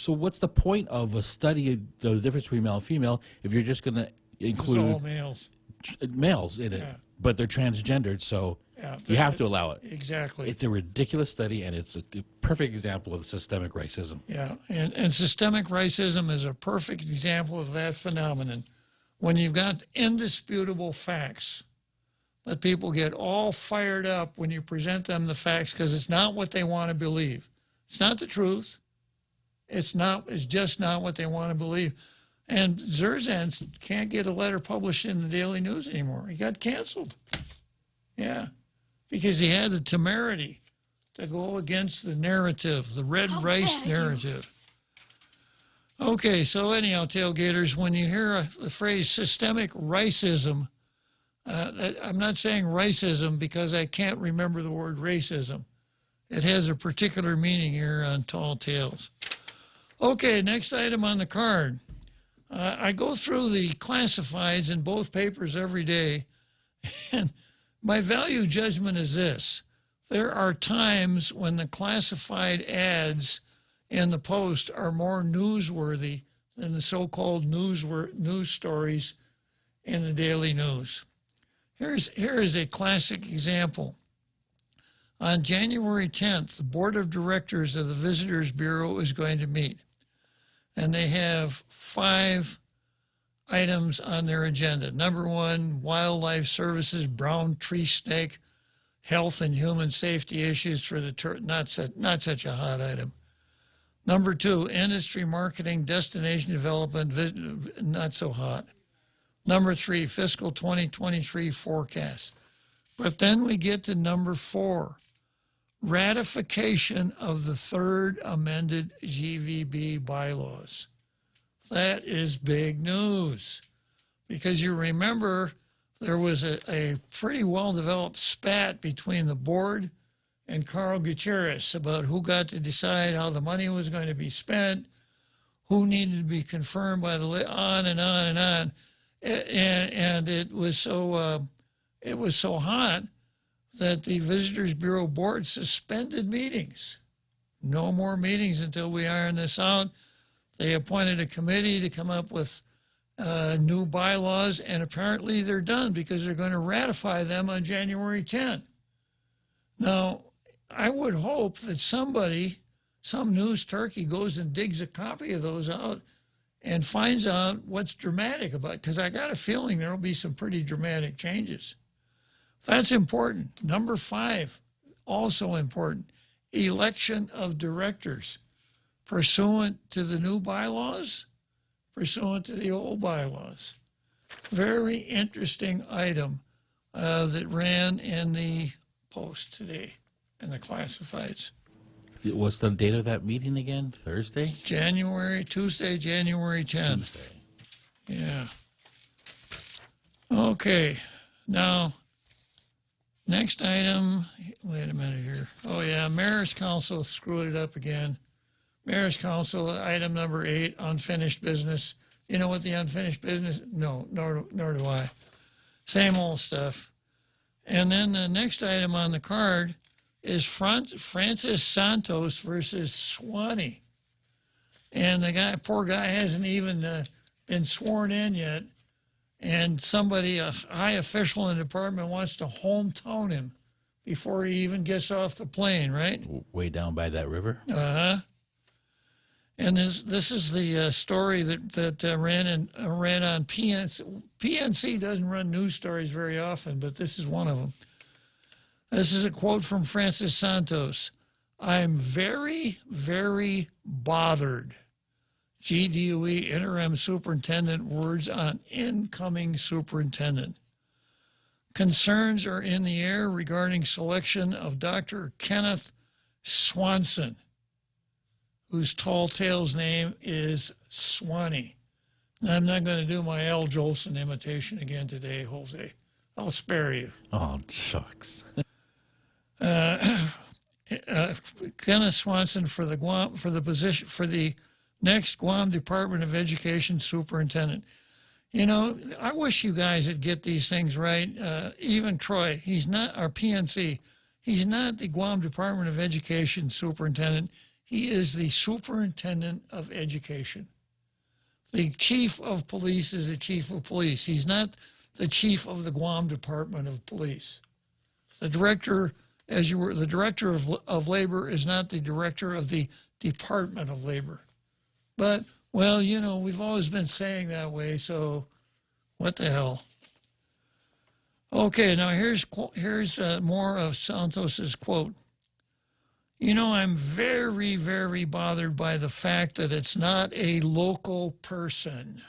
what's the point of a study, the difference between male and female, if you're just going to include all males in it, but they're transgendered, so you have to allow it. Exactly. It's a ridiculous study, and it's a perfect example of systemic racism. Yeah, and systemic racism is a perfect example of that phenomenon. When you've got indisputable facts, but people get all fired up when you present them the facts because it's not what they want to believe. It's not the truth. It's just not what they want to believe. And Zerzan can't get a letter published in the Daily News anymore. He got canceled. Yeah, because he had the temerity to go against the narrative, the red rice narrative. Okay, so anyhow, tailgaters, when you hear the phrase systemic racism, I'm not saying racism because I can't remember the word racism. It has a particular meaning here on Tall Tales. Okay, next item on the card. I go through the classifieds in both papers every day, and my value judgment is this. There are times when the classified ads in the Post are more newsworthy than the so-called news stories in the Daily News. Here is a classic example. On January 10th, the Board of Directors of the Visitors Bureau is going to meet, and they have 5 items on their agenda. Number 1, wildlife services, brown tree snake, health and human safety issues for the not such a hot item. Number 2, industry marketing, destination development, not so hot. Number 3, fiscal 2023 forecast. But then we get to number 4, ratification of the 3rd amended GVB bylaws. That is big news, because you remember there was a pretty well-developed spat between the board and Carl Gutierrez about who got to decide how the money was going to be spent, who needed to be confirmed by the on and on and on. And it was so hot that the Visitors Bureau Board suspended meetings. No more meetings until we iron this out. They appointed a committee to come up with new bylaws, and apparently they're done because they're going to ratify them on January 10th. Now, I would hope that somebody, some news turkey, goes and digs a copy of those out and finds out what's dramatic about it, because I got a feeling there will be some pretty dramatic changes. That's important. Number 5, also important, election of directors, pursuant to the new bylaws, pursuant to the old bylaws. Very interesting item that ran in the Post today, in the classifieds. What's the date of that meeting again? Thursday? Tuesday, January 10th. Tuesday. Yeah. Okay. Now, next item. Wait a minute here. Oh, yeah. Mayor's Council screwed it up again. Mayor's Council, item number 8, unfinished business. You know what the unfinished business? No, nor do I. Same old stuff. And then the next item on the card is Francis Santos versus Swanee. And the poor guy hasn't even been sworn in yet. And somebody, a high official in the department, wants to hometown him before he even gets off the plane, right? Way down by that river? Uh-huh. And this is the story that ran on PNC. PNC doesn't run news stories very often, but this is one of them. This is a quote from Francis Santos. "I'm very, very bothered." GDOE interim superintendent words on incoming superintendent. "Concerns are in the air regarding selection of Dr. Kenneth Swanson, whose tall tale's name is Swanee." And I'm not going to do my Al Jolson imitation again today, Jose. I'll spare you. Oh, shucks. Kenneth Swanson for the next Guam Department of Education superintendent. You know, I wish you guys would get these things right. Even Troy, he's not our PNC. He's not the Guam Department of Education superintendent. He is the superintendent of education. The chief of police is the chief of police. He's not the chief of the Guam Department of Police. The director, the director of labor is not the director of the Department of Labor. But, well, you know, we've always been saying that way, so what the hell? Okay, now here's more of Santos's quote. "You know, I'm very, very bothered by the fact that it's not a local person.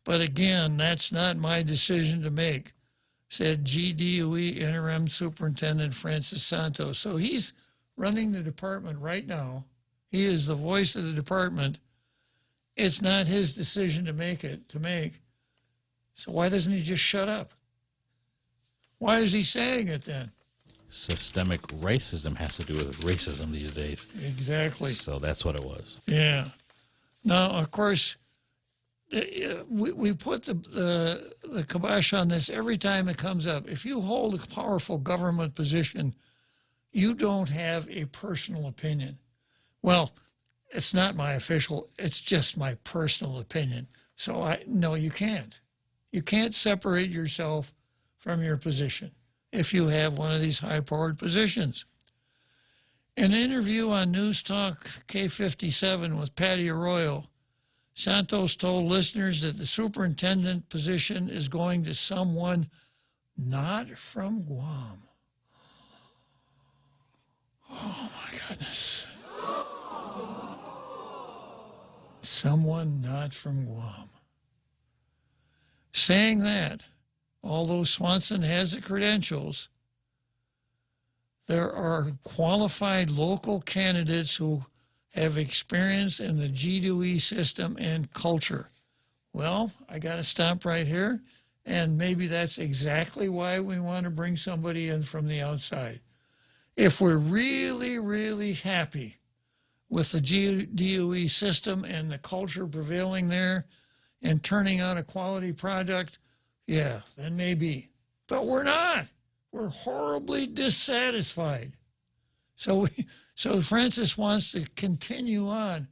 But again, that's not my decision to make," said GDOE interim superintendent Francis Santos. So he's running the department right now. He is the voice of the department. It's not his decision to make. So why doesn't he just shut up? Why is he saying it then? Systemic racism has to do with racism these days. Exactly. So that's what it was. Yeah. Now, of course, we put the kibosh on this every time it comes up. If you hold a powerful government position, you don't have a personal opinion. Well, it's not my official, it's just my personal opinion. So no, you can't. You can't separate yourself from your position if you have one of these high-powered positions. In an interview on News Talk K57 with Patty Arroyo, Santos told listeners that the superintendent position is going to someone not from Guam. Oh, my goodness. Someone not from Guam. Saying that, although Swanson has the credentials, there are qualified local candidates who have experience in the GDOE system and culture. Well, I got to stop right here, and maybe that's exactly why we want to bring somebody in from the outside. If we're really, really happy with the GDOE system and the culture prevailing there and turning out a quality product, yeah, then maybe. But we're not. We're horribly dissatisfied. So Francis wants to continue on.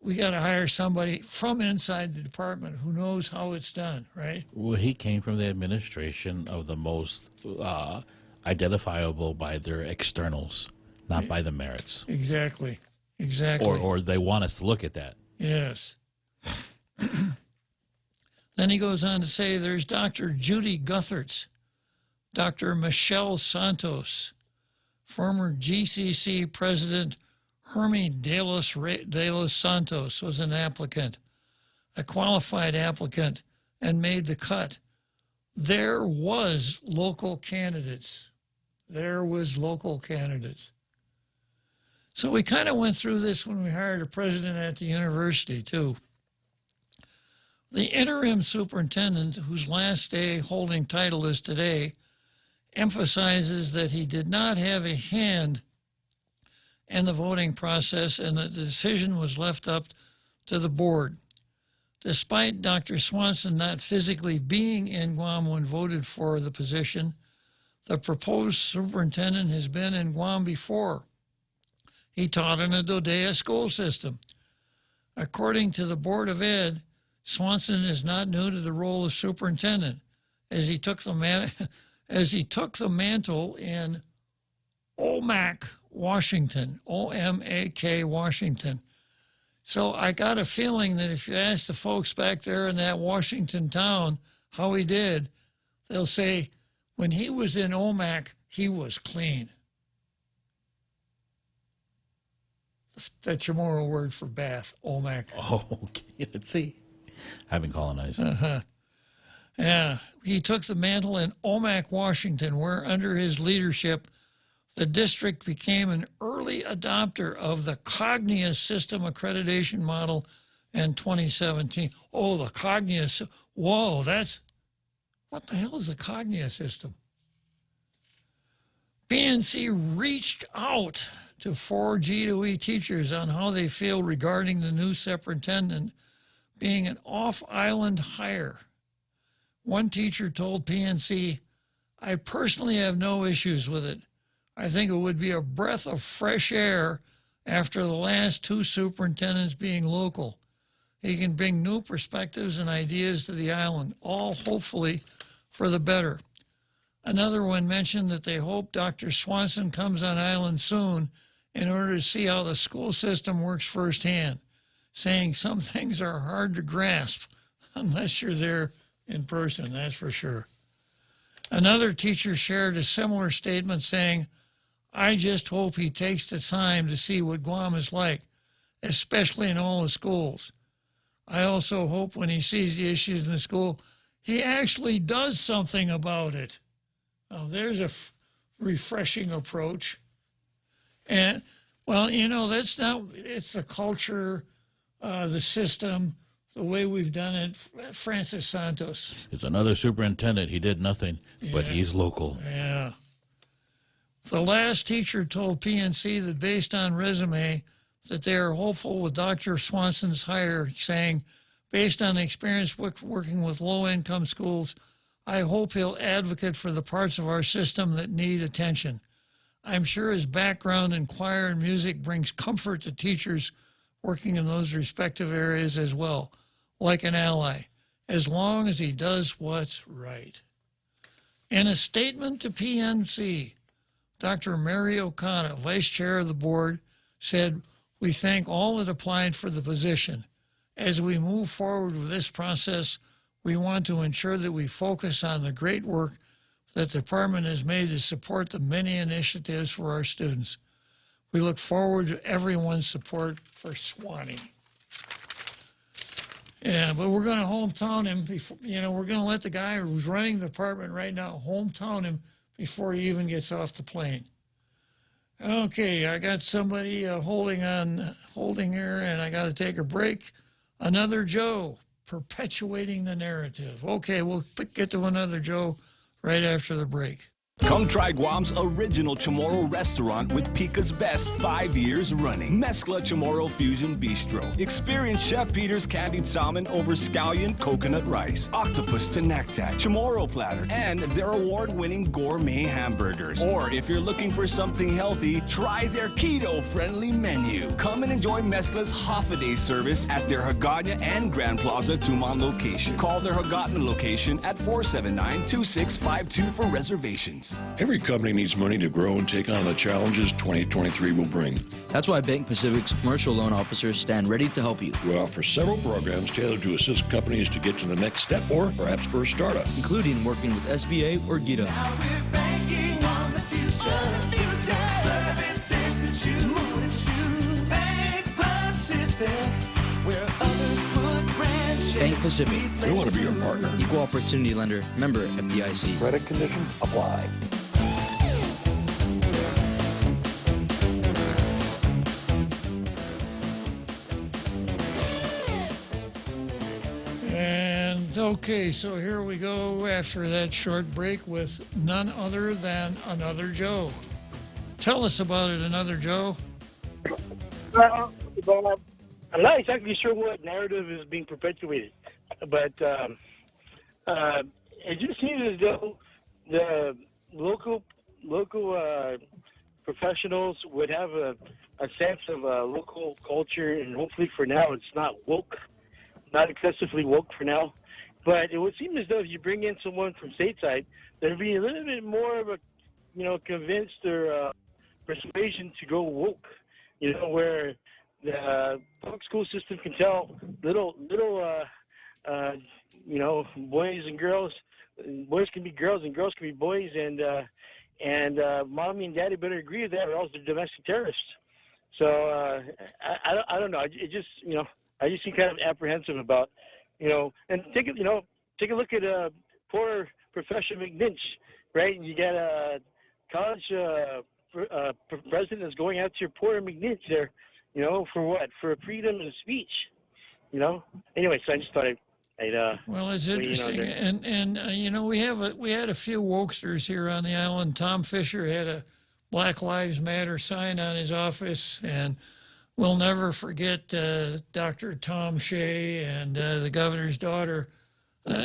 We got to hire somebody from inside the department who knows how it's done, right? Well, he came from the administration of the most identifiable by their externals, not by the merits. Exactly. Exactly. Or they want us to look at that. Yes. Then he goes on to say there's Dr. Judy Guthertz, Dr. Michelle Santos, former GCC President Hermie de los Santos was an applicant, a qualified applicant, and made the cut. There was local candidates. There was local candidates. So we kind of went through this when we hired a president at the university, too. The interim superintendent, whose last day holding title is today, emphasizes that he did not have a hand in the voting process and that the decision was left up to the board. Despite Dr. Swanson not physically being in Guam when voted for the position, the proposed superintendent has been in Guam before. He taught in a Dodea school system. According to the Board of Ed, Swanson is not new to the role of superintendent, as he took the mantle in Omak, Washington, O-M-A-K, Washington. So I got a feeling that if you ask the folks back there in that Washington town how he did, they'll say when he was in Omak, he was clean. That's your moral word for bath, Omak. Oh, okay. Let's see. I've been colonized. Yeah, he took the mantle in Omak, Washington, where under his leadership, the district became an early adopter of the Cognia system accreditation model in 2017. Oh, the Cognia. Whoa, what the hell is the Cognia system? PNC reached out to 4 G2E teachers on how they feel regarding the new superintendent being an off-island hire. One teacher told PNC, "I personally have no issues with it. I think it would be a breath of fresh air after the last 2 superintendents being local. He can bring new perspectives and ideas to the island, all hopefully for the better." Another one mentioned that they hope Dr. Swanson comes on island soon in order to see how the school system works firsthand, saying some things are hard to grasp unless you're there in person, that's for sure. Another teacher shared a similar statement saying, "I just hope he takes the time to see what Guam is like, especially in all the schools. I also hope when he sees the issues in the school, he actually does something about it." Now, there's a refreshing approach. And, well, you know, it's the culture, the system, the way we've done it. Francis Santos. It's another superintendent. He did nothing, but he's local. Yeah. The last teacher told PNC that based on resume that they are hopeful with Dr. Swanson's hire, saying, "Based on experience working with low-income schools, I hope he'll advocate for the parts of our system that need attention. I'm sure his background in choir and music brings comfort to teachers working in those respective areas as well, like an ally, as long as he does what's right." In a statement to PNC, Dr. Mary O'Connor, vice chair of the board, said, "We thank all that applied for the position. As we move forward with this process, we want to ensure that we focus on the great work that the department has made to support the many initiatives for our students. We look forward to everyone's support for Swanee." Yeah, but we're going to hometown him before, we're going to let the guy who's running the department right now hometown him before he even gets off the plane. Okay, I got somebody holding here, and I got to take a break. Another Joe, perpetuating the narrative. Okay, we'll get to Another Joe right after the break. Come try Guam's original Chamorro restaurant with Pica's Best 5 years running. Mezcla Chamorro Fusion Bistro. Experience Chef Peter's candied salmon over scallion coconut rice, octopus to naktak, Chamorro platter, and their award-winning gourmet hamburgers. Or if you're looking for something healthy, try their keto-friendly menu. Come and enjoy Mezcla's half-a-day service at their Hagåtña and Grand Plaza Tumon location. Call their Hagåtña location at 479-2652 for reservations. Every company needs money to grow and take on the challenges 2023 will bring. That's why Bank Pacific's commercial loan officers stand ready to help you. We offer several programs tailored to assist companies to get to the next step or perhaps for a startup, including working with SBA or GITA. Now we're banking on the future. Services to choose. Bank Pacific, where others put branches. Bank Pacific. We want to be your partner. Equal opportunity lender. Member FDIC. Credit conditions apply. And okay, so here we go after that short break with none other than Another Joe. Tell us about it, Another Joe. Bob, I'm not exactly sure what narrative is being perpetuated, but it just seems as though the local professionals would have a sense of local culture, and hopefully for now it's not woke, not excessively woke for now. But it would seem as though if you bring in someone from stateside, there'd be a little bit more of a, convinced or persuasion to go woke, where the public school system can tell little boys and girls, boys can be girls and girls can be boys, and mommy and daddy better agree with that, or else they're domestic terrorists. So I don't know. It just I just seem kind of apprehensive about and take a look at poor Professor McNinch, right? You got a college president that's going out to your poor McNinch there, for what? For freedom of speech, Anyway, so I just thought I'd well, it's interesting, and we had a few wokesters here on the island. Tom Fisher had a Black Lives Matter sign on his office, and we'll never forget Dr. Tom Shea and the governor's daughter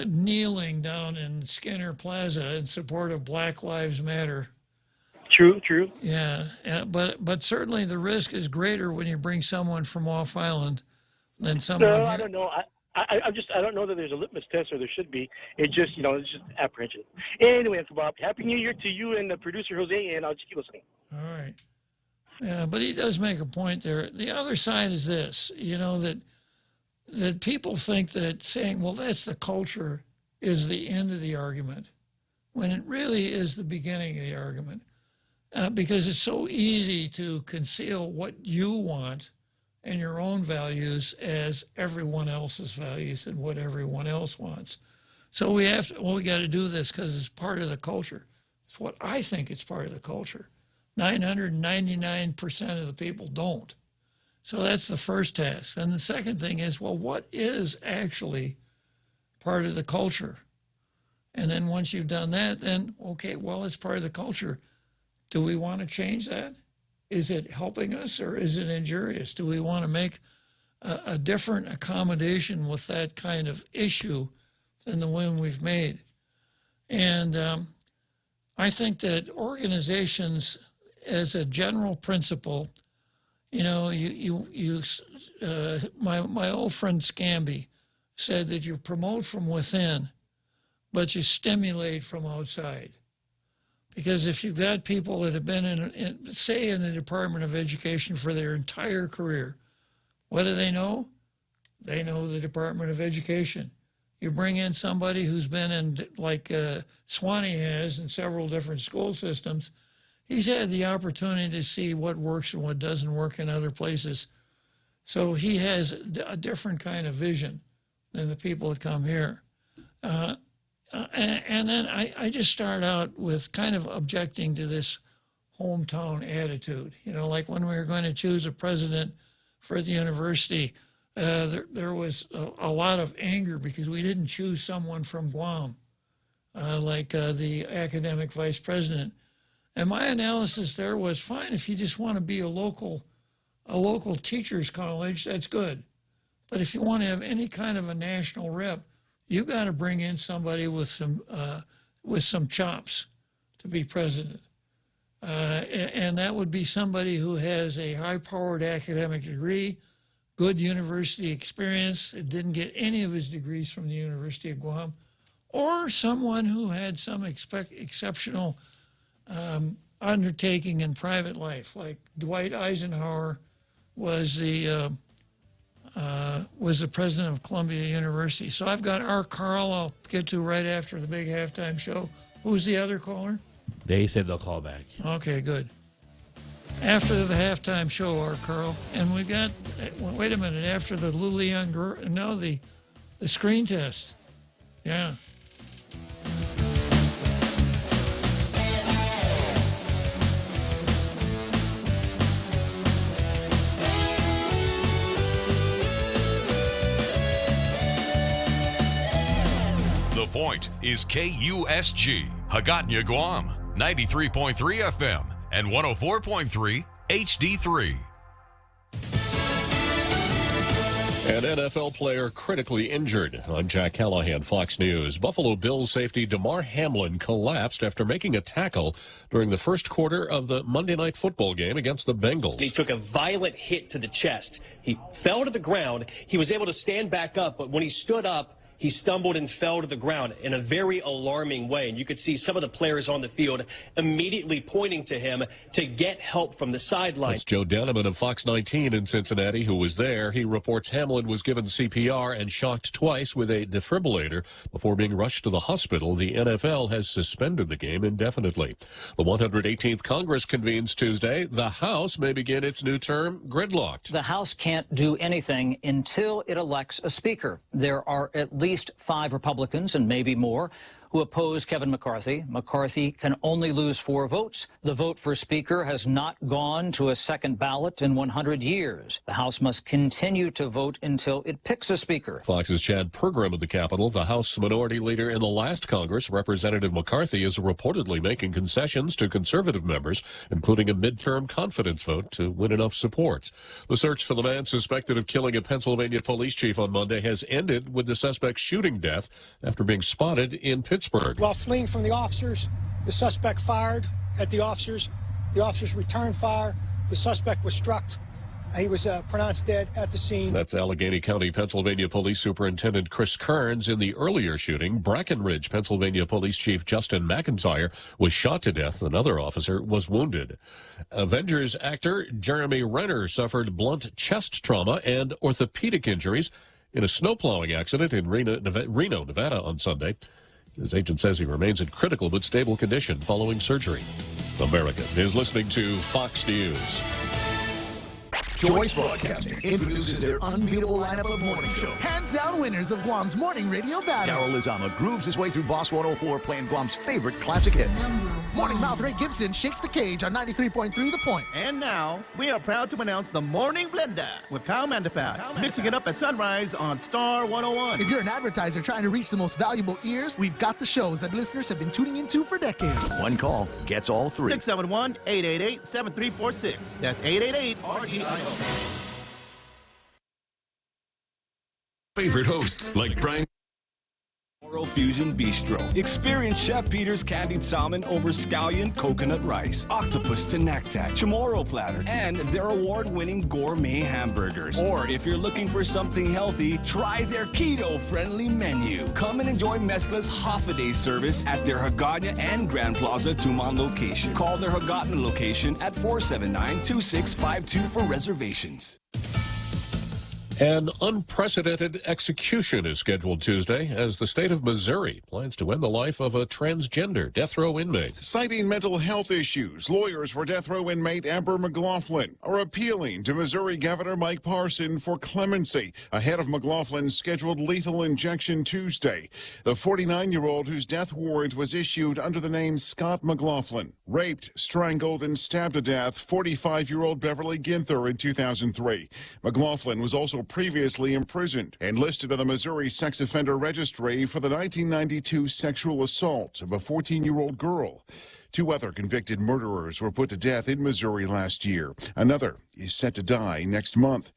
kneeling down in Skinner Plaza in support of Black Lives Matter. True. Yeah, but certainly the risk is greater when you bring someone from off island than someone. No, I don't know. I don't know that there's a litmus test, or there should be. It's just it's just apprehension. Anyway, Uncle Bob, Happy New Year to you and the producer Jose, and I'll just keep listening. All right. Yeah, but he does make a point there. The other side is this, that people think that saying, well, that's the culture, is the end of the argument, when it really is the beginning of the argument. Because it's so easy to conceal what you want and your own values as everyone else's values and what everyone else wants. So we got to do this because it's part of the culture. It's what I think it's part of the culture. 999% of the people don't. So that's the first task. And the second thing is, well, what is actually part of the culture? And then once you've done that, then, okay, well, it's part of the culture. Do we want to change that? Is it helping us or is it injurious? Do we want to make a different accommodation with that kind of issue than the one we've made? And I think that organizations, as a general principle, my old friend Scamby said that you promote from within, but you stimulate from outside. Because if you've got people that have been say in the Department of Education for their entire career, what do they know? They know the Department of Education. You bring in somebody who's been in, like Swanee has, in several different school systems, he's had the opportunity to see what works and what doesn't work in other places. So he has a different kind of vision than the people that come here. And then I just start out with kind of objecting to this hometown attitude. Like when we were going to choose a president for the university, there was a lot of anger because we didn't choose someone from Guam, like the academic vice president. And my analysis there was, fine, if you just want to be a local teachers college, that's good. But if you want to have any kind of a national rep, you got to bring in somebody with some chops to be president. And that would be somebody who has a high-powered academic degree, good university experience, didn't get any of his degrees from the University of Guam, or someone who had some exceptional undertaking in private life, like Dwight Eisenhower was the president of Columbia University. So I've got our Carl I'll get to right after the big halftime show. Who's the other caller? They said they'll call back. Okay, good. After the halftime show, our Carl. And we got, wait a minute, after the Lulian, no, the screen test. Yeah. The Point is KUSG, Hagåtña, Guam, 93.3 FM and 104.3 HD3. An NFL player critically injured. I'm Jack Callahan, Fox News. Buffalo Bills safety Damar Hamlin collapsed after making a tackle during the first quarter of the Monday Night Football game against the Bengals. He took a violent hit to the chest. He fell to the ground. He was able to stand back up, but when he stood up, he stumbled and fell to the ground in a very alarming way. And you could see some of the players on the field immediately pointing to him to get help from the sideline. That's Joe Daneman of Fox 19 in Cincinnati, who was there. He reports Hamlin was given CPR and shocked twice with a defibrillator before being rushed to the hospital. The NFL has suspended the game indefinitely. The 118th Congress convenes Tuesday. The House may begin its new term gridlocked. The House can't do anything until it elects a speaker. There are at least 5 Republicans and maybe more who oppose Kevin McCarthy. McCarthy can only lose 4 votes. The vote for Speaker has not gone to a second ballot in 100 years. The House must continue to vote until it picks a Speaker. Fox's Chad Pergram of the Capitol, the House Minority Leader in the last Congress, Representative McCarthy, is reportedly making concessions to conservative members, including a midterm confidence vote to win enough support. The search for the man suspected of killing a Pennsylvania police chief on Monday has ended with the suspect's shooting death after being spotted in Pittsburgh. While fleeing from the officers, the suspect fired at the officers. The officers returned fire. The suspect was struck. He was pronounced dead at the scene. That's Allegheny County, Pennsylvania Police Superintendent Chris Kearns. In the earlier shooting, Brackenridge, Pennsylvania Police Chief Justin McIntyre was shot to death. Another officer was wounded. Avengers actor Jeremy Renner suffered blunt chest trauma and orthopedic injuries in a snowplowing accident in Reno, Nevada on Sunday. His agent says he remains in critical but stable condition following surgery. America is listening to Fox News. Choice Broadcasting introduces their unbeatable lineup of morning shows. Hands down winners of Guam's morning radio battle. Daryl Lizama grooves his way through Boss 104 playing Guam's favorite classic hits. Morning Mouth Ray Gibson shakes the cage on 93.3 The Point. And now, we are proud to announce the Morning Blender with Kyle Mandapat, mixing it up at sunrise on Star 101. If you're an advertiser trying to reach the most valuable ears, we've got the shows that listeners have been tuning into for decades. One call gets all 3. 671-888-7346. That's 888-REIO. Favorite hosts like Brian. Tomorrow Fusion Bistro. Experience Chef Peter's candied salmon over scallion coconut rice, octopus to naktak, chamorro platter, and their award-winning gourmet hamburgers. Or if you're looking for something healthy, try their keto-friendly menu. Come and enjoy Mezcla's half-a-day service at their Hagåtña and Grand Plaza Tumon location. Call their Hagåtña location at 479-2652 for reservations. An unprecedented execution is scheduled Tuesday as the state of Missouri plans to end the life of a transgender death row inmate. Citing mental health issues, lawyers for death row inmate Amber McLaughlin are appealing to Missouri Governor Mike Parson for clemency ahead of McLaughlin's scheduled lethal injection Tuesday. The 49-year-old whose death warrant was issued under the name Scott McLaughlin raped, strangled, and stabbed to death 45-year-old Beverly Ginther in 2003. McLaughlin was also previously imprisoned and listed on the Missouri Sex Offender Registry for the 1992 sexual assault of a 14-year-old girl. 2 other convicted murderers were put to death in Missouri last year. Another is set to die next month.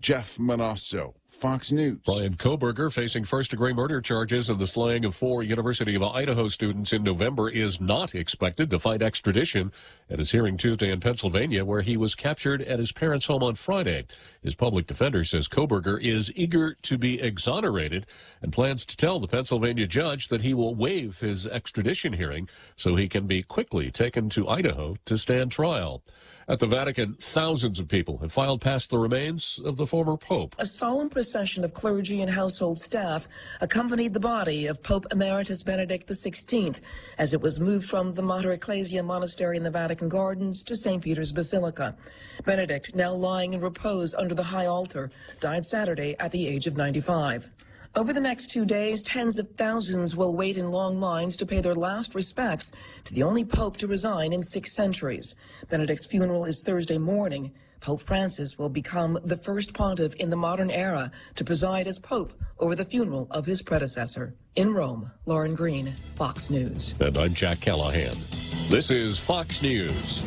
Jeff Manasso, Fox News. Brian Koberger, facing first-degree murder charges in the slaying of 4 University of Idaho students in November, is not expected to fight extradition at his hearing Tuesday in Pennsylvania, where he was captured at his parents' home on Friday. His public defender says Koberger is eager to be exonerated and plans to tell the Pennsylvania judge that he will waive his extradition hearing so he can be quickly taken to Idaho to stand trial. At the Vatican, thousands of people have filed past the remains of the former pope. A solemn procession of clergy and household staff accompanied the body of Pope Emeritus Benedict XVI as it was moved from the Mater Ecclesiae monastery in the Vatican Gardens to St. Peter's Basilica. Benedict, now lying in repose under the high altar, died Saturday at the age of 95. Over the next 2 days, tens of thousands will wait in long lines to pay their last respects to the only pope to resign in 6 centuries. Benedict's funeral is Thursday morning. Pope Francis will become the first pontiff in the modern era to preside as pope over the funeral of his predecessor. In Rome, Lauren Green, Fox News. And I'm Jack Callahan. This is Fox News.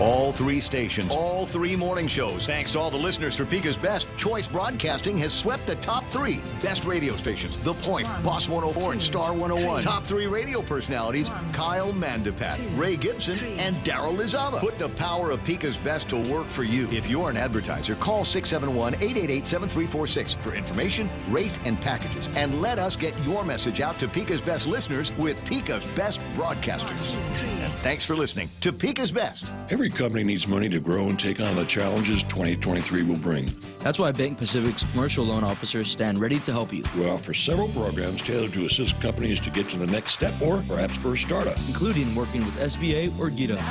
All 3 stations, all 3 morning shows. Thanks to all the listeners for Pika's Best, Choice Broadcasting has swept the top 3 best radio stations. The Point, Boss 104, and Star 101. Top 3 radio personalities, Kyle Mandapat, Ray Gibson, and Daryl Lizava. Put the power of Pika's Best to work for you. If you're an advertiser, call 671-888-7346 for information, rates, and packages. And let us get your message out to Pika's Best listeners with Pika's Best Broadcasters. And thanks for listening to Pika's Best. Every company needs money to grow and take on the challenges 2023 will bring. That's why Bank Pacific's commercial loan officers stand ready to help you. We offer several programs tailored to assist companies to get to the next step or perhaps for a startup, including working with SBA or GITA.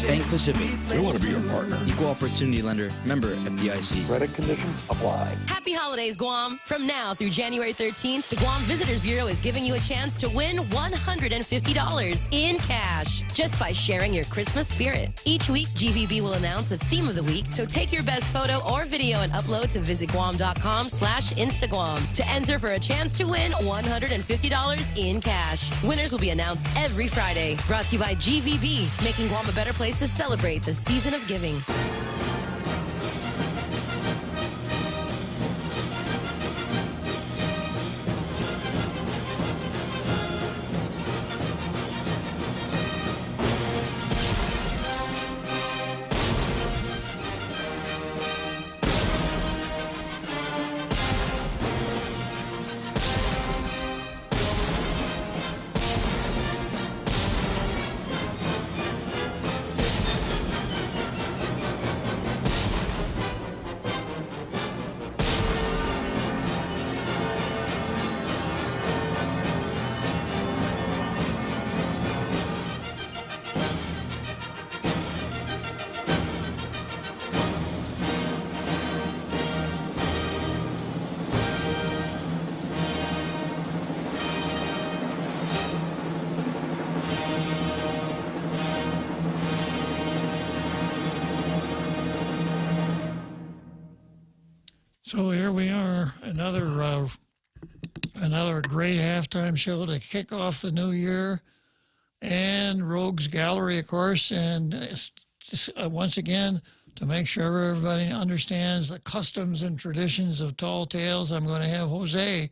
Bank Pacific. We want to be your partner. Equal opportunity lender. Member FDIC. Credit conditions apply. Happy holidays, Guam. From now through January 13th, the Guam Visitors Bureau is giving you a chance to win $150 in cash just by sharing your Christmas spirit. Each week, GVB will announce the theme of the week, so take your best photo or video and upload to visitguam.com/Instaguam to enter for a chance to win $150 in cash. Winners will be announced every Friday. Brought to you by GVB, making Guam a better place to celebrate the season of giving. So here we are, another great halftime show to kick off the new year, and Rogues Gallery, of course, and once again, to make sure everybody understands the customs and traditions of Tall Tales, I'm going to have Jose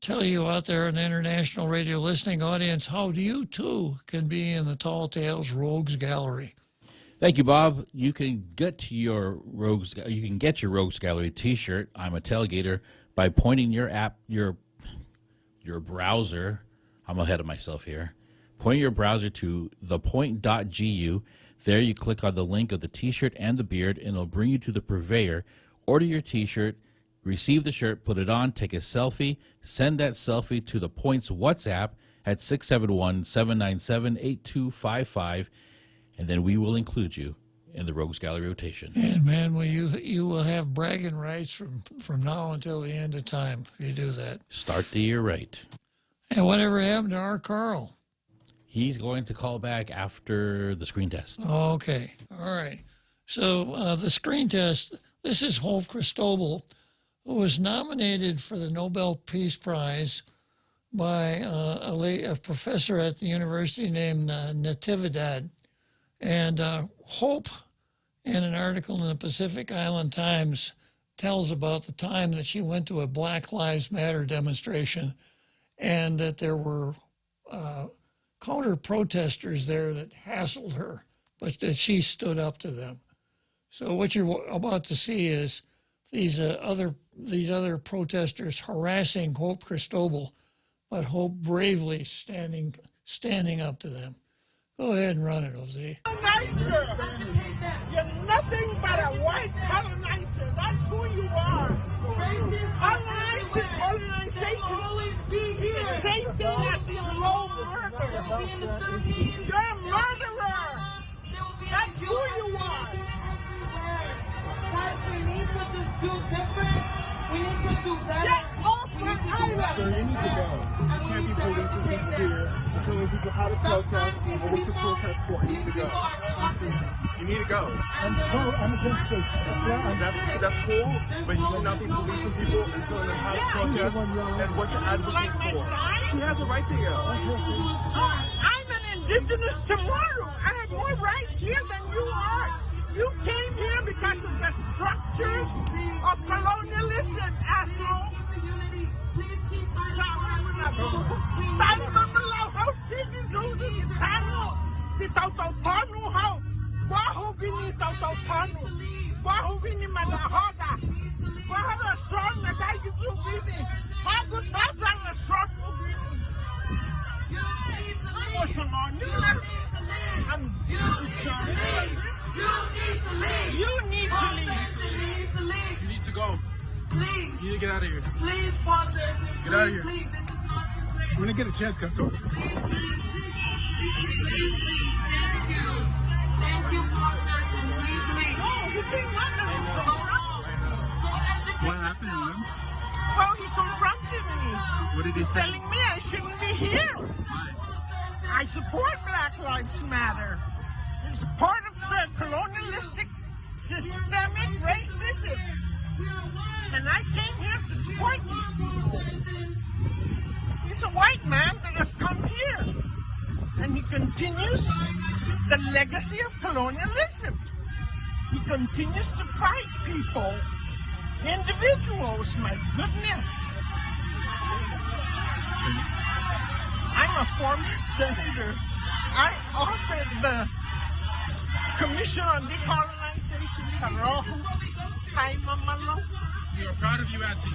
tell you out there in the international radio listening audience how you too can be in the Tall Tales Rogues Gallery. Thank you, Bob. You can get your Rogues Gallery T-shirt. I'm a tailgater by pointing your browser. I'm ahead of myself here. Point your browser to thepoint.gu. There you click on the link of the T-shirt and the beard, and it'll bring you to the purveyor. Order your T-shirt, receive the shirt, put it on, take a selfie, send that selfie to the Point's WhatsApp at 671-797-8255. And then we will include you in the Rogues Gallery rotation. And man, you will have bragging rights from now until the end of time if you do that. Start the year right. And whatever happened to our Carl? He's going to call back after the screen test. Okay, all right. So the screen test. This is Hope Cristobal, who was nominated for the Nobel Peace Prize by a professor at the university named Natividad. And Hope, in an article in the Pacific Island Times, tells about the time that she went to a Black Lives Matter demonstration and that there were counter-protesters there that hassled her, but that she stood up to them. So what you're about to see is these other protesters harassing Hope Cristobal, but Hope bravely standing up to them. Go ahead and run it, Jose. Colonizer. You're nothing but a white colonizer. That's who you are. Colonization. Same thing as slow murder. You're a murderer. That's who you are. We need to just do different. We need to do better. Get off my island. Sir, you need to go. You can't be policing people here and telling people how to protest or what to protest for. You need to go. You need to go. I'm against this. That's cool, but you cannot be policing people and telling them how to protest and what to advocate for. She has a right to yell. I'm an indigenous tomorrow. I have more rights here than you are. You came here because of the structures of colonialism, asshole. Tayo mamalaw how sige jojo ni tano. Di tau tano how. Baho bini tau tano. Baho bini magahoda. Baho na short na dai gizu bini. Hago taza na short mo bini. What's on you? I'm sorry. You need to leave. You need to go. Please. You need to get out of here. Please, sponsor. Get out of here. Please, this is not your place. When I get a chance, go. Please. Thank you. Thank you, partners. Please leave. No, you think nothing. What happened to him? Well, he confronted me. What did he He's say? telling me I shouldn't be here. I support Black Lives Matter. It's part of the colonialistic systemic racism. And I came here to support these people. He's a white man that has come here. And he continues the legacy of colonialism. He continues to fight people, individuals, my goodness. I'm a former senator. I authored the Commission on Decolonization. Hi, Mamalo. We are proud of you, Auntie.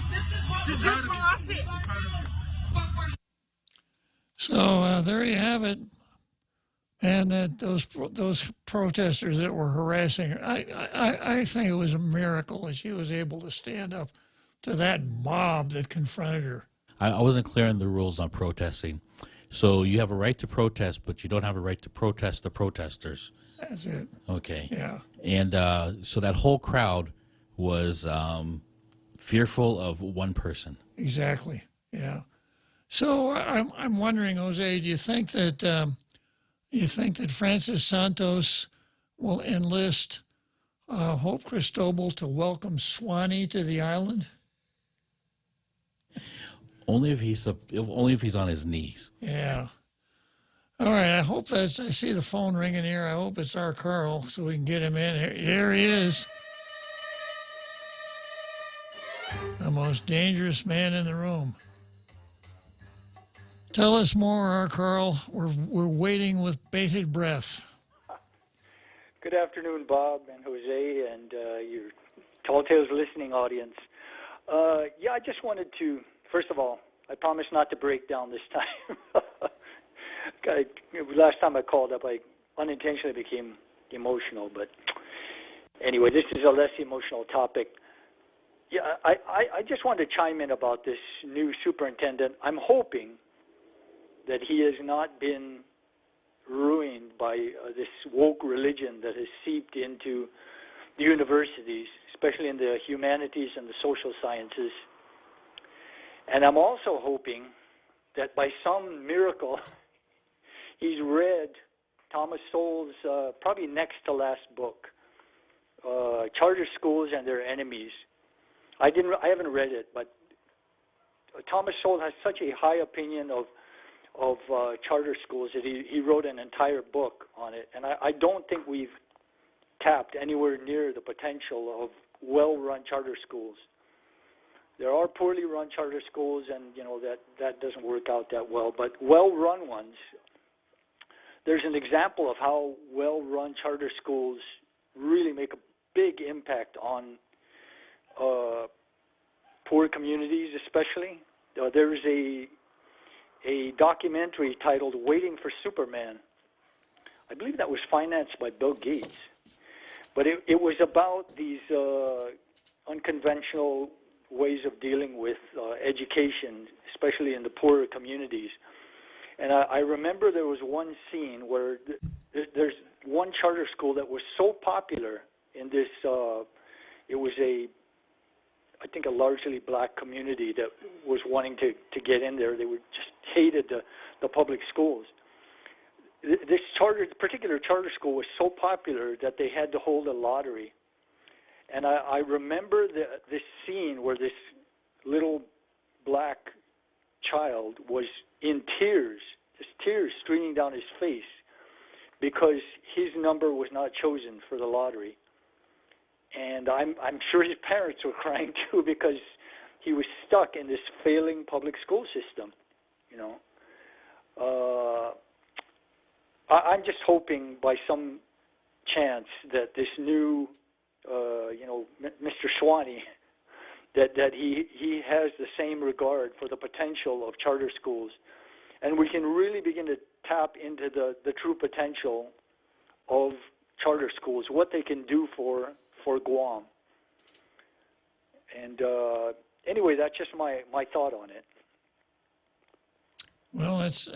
So there you have it. And that those protesters that were harassing her, I think it was a miracle that she was able to stand up to that mob that confronted her. I wasn't clear on the rules on protesting. So you have a right to protest, but you don't have a right to protest the protesters. That's it. Okay. Yeah. And so that whole crowd was fearful of one person. Exactly. Yeah. So I'm wondering, Jose, do you think that Francis Santos will enlist Hope Cristobal to welcome Swanee to the island? Only if he's on his knees. Yeah. All right. I hope I see the phone ringing here. I hope it's our Carl, so we can get him in. Here he is. The most dangerous man in the room. Tell us more, our Carl. We're waiting with bated breath. Good afternoon, Bob and Jose, and your Tall Tales listening audience. Yeah, I just wanted to. First of all, I promise not to break down this time. Last time I called up, I unintentionally became emotional. But anyway, this is a less emotional topic. Yeah, I just wanted to chime in about this new superintendent. I'm hoping that he has not been ruined by this woke religion that has seeped into the universities, especially in the humanities and the social sciences. And I'm also hoping that by some miracle, he's read Thomas Sowell's probably next to last book, Charter Schools and Their Enemies. I haven't read it, but Thomas Sowell has such a high opinion of charter schools that he wrote an entire book on it. And I don't think we've tapped anywhere near the potential of well-run charter schools. There are poorly run charter schools, and that doesn't work out that well. But well-run ones, there's an example of how well-run charter schools really make a big impact on poor communities, especially. There's a documentary titled "Waiting for Superman." I believe that was financed by Bill Gates, but it was about these unconventional ways of dealing with education, especially in the poorer communities. And I remember there was one scene where there's one charter school that was so popular in this, it was I think a largely black community that was wanting to get in there. They just hated the public schools. this particular charter school was so popular that they had to hold a lottery. And I remember this scene where this little black child was in tears, just tears streaming down his face because his number was not chosen for the lottery. And I'm sure his parents were crying too because he was stuck in this failing public school system, you know. I'm just hoping by some chance that this new, Mr. Schwani, that he has the same regard for the potential of charter schools, and we can really begin to tap into the true potential of charter schools, what they can do for Guam. And anyway, that's just my thought on it. Well, it's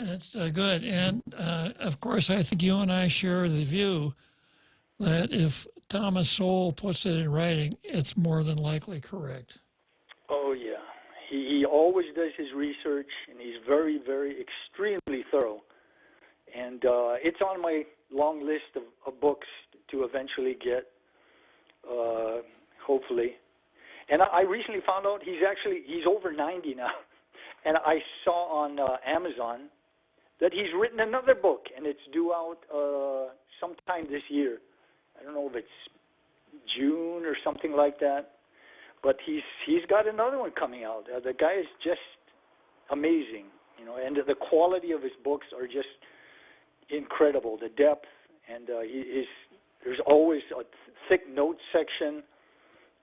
good. And, of course, I think you and I share the view that if Thomas Sowell puts it in writing, it's more than likely correct. Oh, yeah. He always does his research, and he's very, very extremely thorough. And it's on my long list of books to eventually get, hopefully. And I recently found out he's over 90 now. And I saw on Amazon that he's written another book, and it's due out sometime this year. I don't know if it's June or something like that, but he's got another one coming out. The guy is just amazing, you know, and the quality of his books are just incredible. The depth, and there's always a thick notes section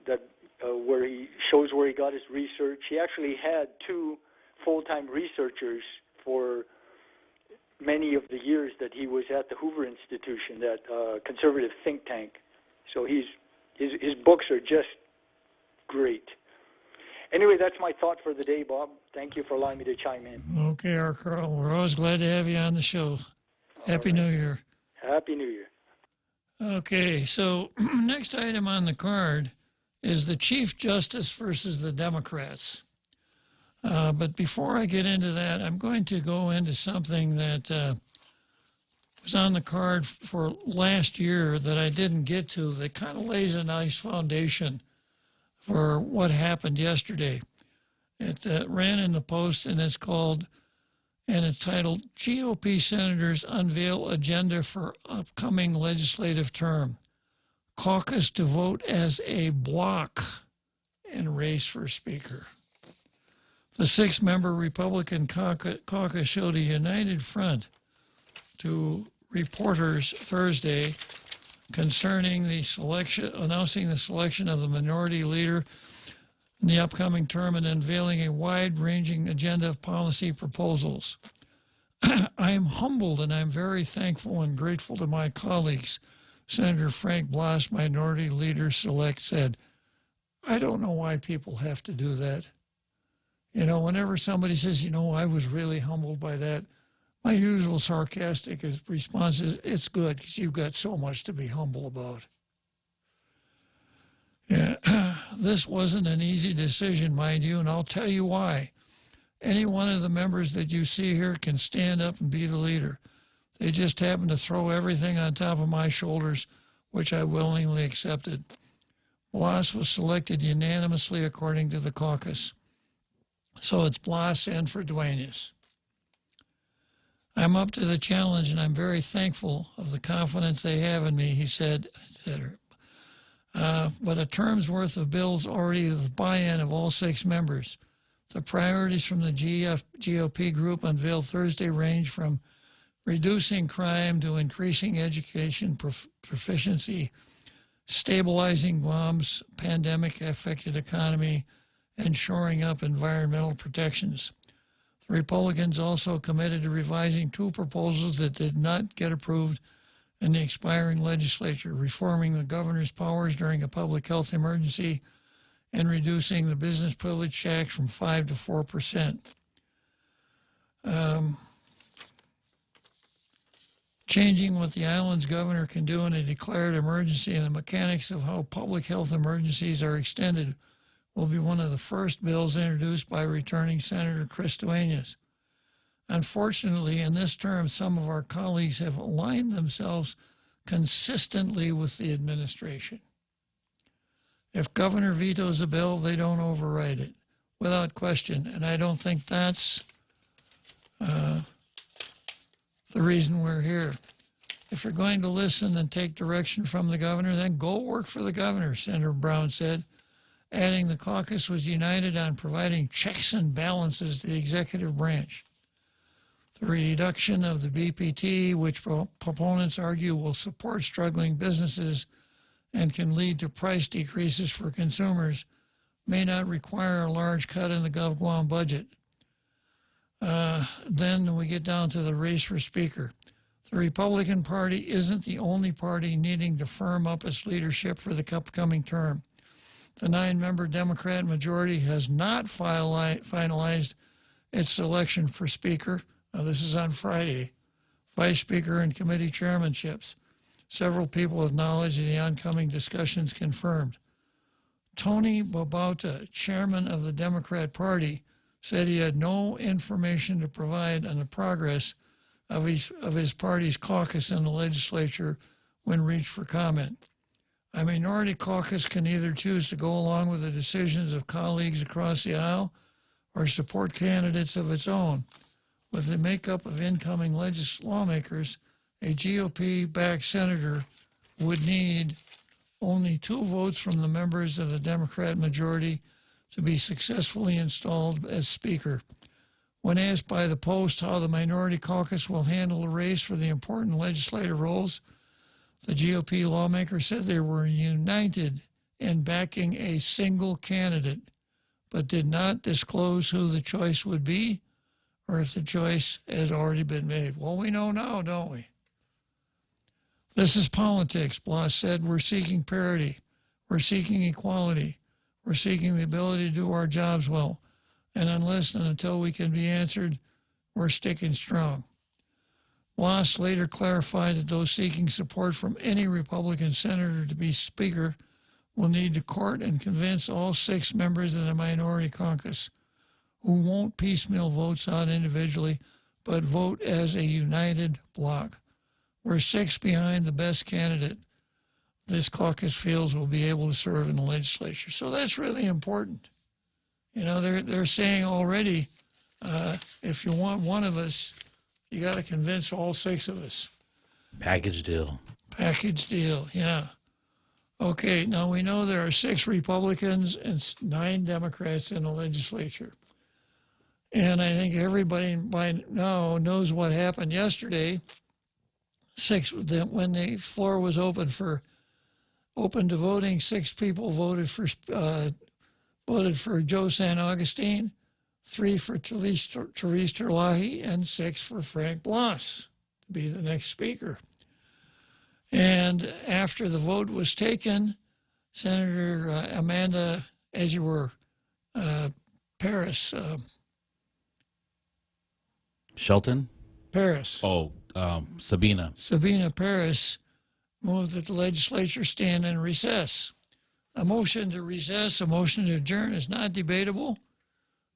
that where he shows where he got his research. He actually had 2 full-time researchers for many of the years that he was at the Hoover Institution, that conservative think tank. So his books are just great. Anyway, that's my thought for the day, Bob. Thank you for allowing me to chime in. Okay, our Carl, we're always glad to have you on the show. Happy New Year. Happy New Year. Okay, so next item on the card is the Chief Justice versus the Democrats. But before I get into that, I'm going to go into something that was on the card for last year that I didn't get to, that kind of lays a nice foundation for what happened yesterday. It ran in the Post, and it's titled, GOP Senators Unveil Agenda for Upcoming Legislative Term. Caucus to vote as a bloc in race for Speaker. The 6-member Republican caucus showed a united front to reporters Thursday concerning announcing the selection of the minority leader in the upcoming term and unveiling a wide-ranging agenda of policy proposals. I am humbled and I'm very thankful and grateful to my colleagues. Senator Frank Blas, minority leader select, said, I don't know why people have to do that. You know, whenever somebody says, I was really humbled by that, my usual sarcastic response is, it's good because you've got so much to be humble about. Yeah, this wasn't an easy decision, mind you, and I'll tell you why. Any one of the members that you see here can stand up and be the leader. They just happened to throw everything on top of my shoulders, which I willingly accepted. Blas was selected unanimously according to the caucus. So it's Blas and for Duenas. I'm up to the challenge, and I'm very thankful of the confidence they have in me, he said. But a term's worth of bills already with the buy-in of all 6 members. The priorities from the GOP group unveiled Thursday range from reducing crime to increasing education proficiency, stabilizing Guam's pandemic-affected economy, and shoring up environmental protections. The Republicans also committed to revising 2 proposals that did not get approved in the expiring legislature, reforming the governor's powers during a public health emergency and reducing the business privilege tax from 5% to 4%. Changing what the island's governor can do in a declared emergency and the mechanics of how public health emergencies are extended will be one of the first bills introduced by returning Senator Chris Duenas. Unfortunately, in this term, some of our colleagues have aligned themselves consistently with the administration. If governor vetoes a bill, they don't override it, without question. And I don't think that's the reason we're here. If you're going to listen and take direction from the governor, then go work for the governor, Senator Brown said, adding the caucus was united on providing checks and balances to the executive branch. The reduction of the BPT, which proponents argue will support struggling businesses and can lead to price decreases for consumers, may not require a large cut in the GovGuam budget. Then we get down to the race for Speaker. The Republican Party isn't the only party needing to firm up its leadership for the upcoming term. The 9-member Democrat majority has not finalized its selection for Speaker. Now, this is on Friday. Vice Speaker and committee chairmanships. Several people with knowledge of the oncoming discussions confirmed. Tony Bobauta, chairman of the Democrat Party, said he had no information to provide on the progress of his party's caucus in the legislature when reached for comment. A minority caucus can either choose to go along with the decisions of colleagues across the aisle or support candidates of its own. With the makeup of incoming lawmakers, a GOP-backed senator would need only 2 votes from the members of the Democrat majority to be successfully installed as Speaker. When asked by the Post how the minority caucus will handle the race for the important legislative roles, the GOP lawmaker said they were united in backing a single candidate, but did not disclose who the choice would be or if the choice has already been made. Well, we know now, don't we? This is politics, Bloss said. We're seeking parity. We're seeking equality. We're seeking the ability to do our jobs well. And unless and until we can be answered, we're sticking strong. Bloss later clarified that those seeking support from any Republican senator to be Speaker will need to court and convince all 6 members of the minority caucus, who won't piecemeal votes out individually, but vote as a united bloc. We're 6 behind the best candidate this caucus feels will be able to serve in the legislature. So that's really important. You know, they're saying already, if you want one of us, you got to convince all 6 of us. Package deal. Package deal, yeah. Okay, now we know there are 6 Republicans and 9 Democrats in the legislature. And I think everybody by now knows what happened yesterday. When the floor was open to voting, 6 people voted for Joe San Augustine, 3 for Therese Terlahi, and 6 for Frank Bloss to be the next Speaker. And after the vote was taken, Senator Amanda, as you were, Paris. Shelton? Paris. Oh, Sabina. Sabina Paris moved that the legislature stand in recess. A motion to recess, a motion to adjourn is not debatable.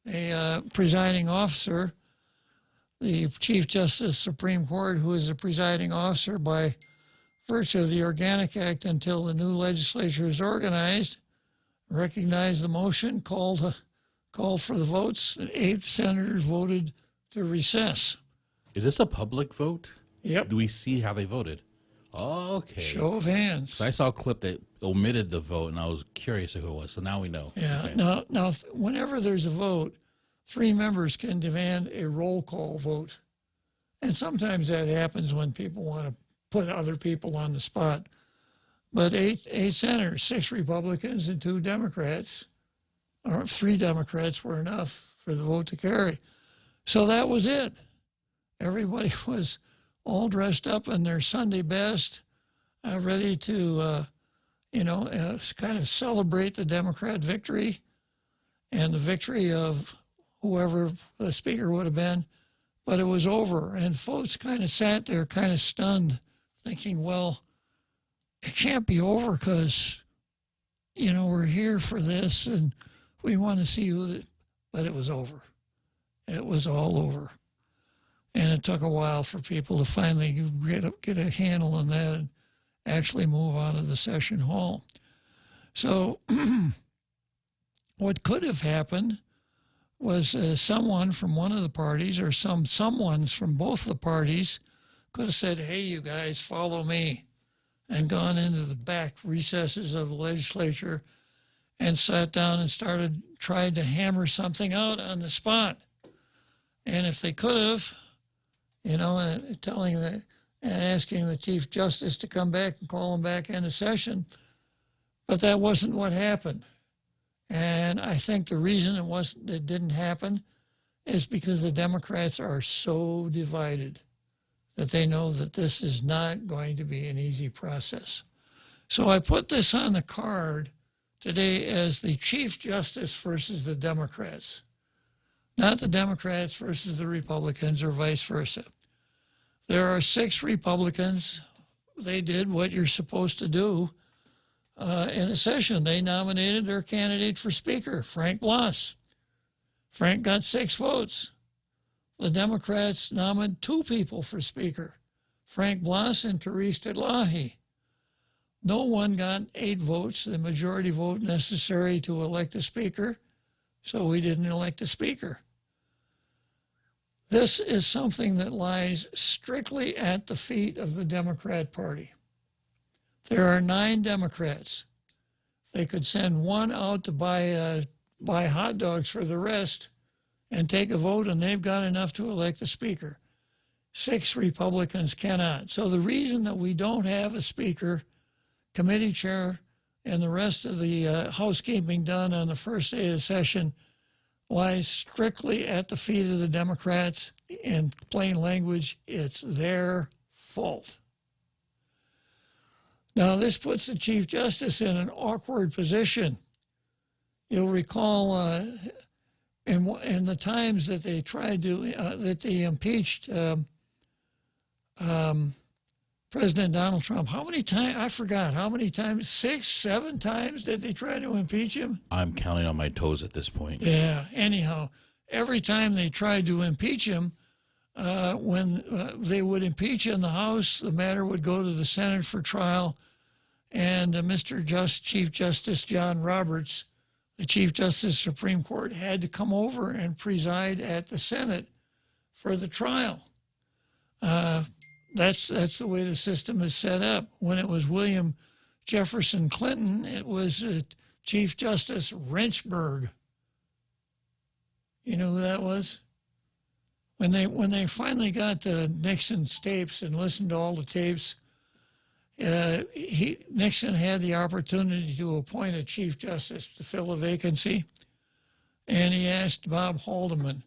A presiding officer, the Chief Justice Supreme Court, who is the presiding officer by virtue of the Organic Act until the new legislature is organized, recognized the motion, called for the votes. 8 senators voted to recess. Is this a public vote? Yep. Do we see how they voted? Okay. Show of hands. So I saw a clip that omitted the vote, and I was curious who it was. So now we know. Yeah. Okay. Now, whenever there's a vote, 3 members can demand a roll call vote. And sometimes that happens when people want to put other people on the spot. But 8 senators, 6 Republicans and 2 Democrats, or 3 Democrats were enough for the vote to carry. So that was it. Everybody was all dressed up in their Sunday best, ready to, kind of celebrate the Democrat victory and the victory of whoever the Speaker would have been. But it was over, and folks kind of sat there kind of stunned, thinking, well, it can't be over because, we're here for this and we want to see but it was over. It was all over. And it took a while for people to finally get a handle on that and actually move out of the session hall. So what could have happened was someone from one of the parties or someones from both the parties could have said, hey, you guys, follow me, and gone into the back recesses of the legislature and sat down and tried to hammer something out on the spot. And if they could have, and asking the Chief Justice to come back and call him back into session, but that wasn't what happened. And I think the reason it didn't happen is because the Democrats are so divided that they know that this is not going to be an easy process. So I put this on the card today as the Chief Justice versus the Democrats, not the Democrats versus the Republicans or vice versa. There are 6 Republicans. They did what you're supposed to do in a session. They nominated their candidate for Speaker, Frank Blas. Frank got 6 votes. The Democrats nominated 2 people for Speaker, Frank Blas and Therese Tedlahi. No one got 8 votes, the majority vote necessary to elect a Speaker, so we didn't elect a Speaker. This is something that lies strictly at the feet of the Democrat Party. There are 9 Democrats. They could send one out to buy hot dogs for the rest and take a vote, and they've got enough to elect a Speaker. 6 Republicans cannot. So the reason that we don't have a Speaker, committee chair, and the rest of the housekeeping done on the first day of the session lies strictly at the feet of the Democrats. In plain language, it's their fault. Now, this puts the Chief Justice in an awkward position. You'll recall in the times that they tried to, that they impeached President Donald Trump, how many times, I forgot, how many times, 6, 7 times did they try to impeach him? I'm counting on my toes at this point. Yeah, anyhow, every time they tried to impeach him, when they would impeach in the House, the matter would go to the Senate for trial, and Chief Justice John Roberts, the Chief Justice of the Supreme Court, had to come over and preside at the Senate for the trial. That's the way the system is set up. When it was William Jefferson Clinton, it was Chief Justice Lynchburg. You know who that was? When they finally got to Nixon's tapes and listened to all the tapes, Nixon had the opportunity to appoint a Chief Justice to fill a vacancy, and he asked Bob Haldeman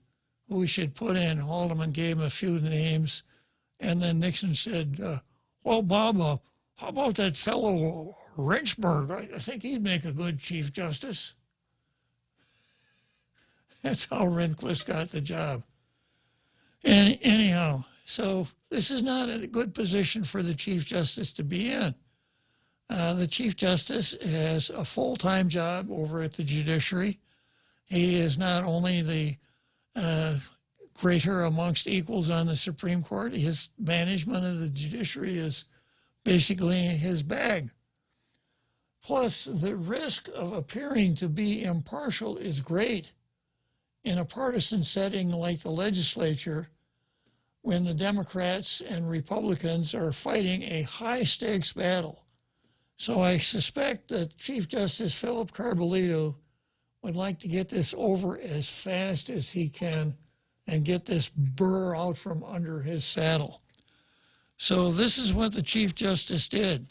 who we should put in. Haldeman gave him a few names, and then Nixon said, well, Bob, how about that fellow Lynchburg? I think he'd make a good Chief Justice. That's how Rehnquist got the job. And anyhow, so this is not a good position for the Chief Justice to be in. The Chief Justice has a full-time job over at the judiciary. He is not only the greater amongst equals on the Supreme Court, his management of the judiciary is basically his bag. Plus, the risk of appearing to be impartial is great in a partisan setting like the legislature, when the Democrats and Republicans are fighting a high-stakes battle. So I suspect that Chief Justice Philip Carbolito would like to get this over as fast as he can and get this burr out from under his saddle. So this is what the Chief Justice did.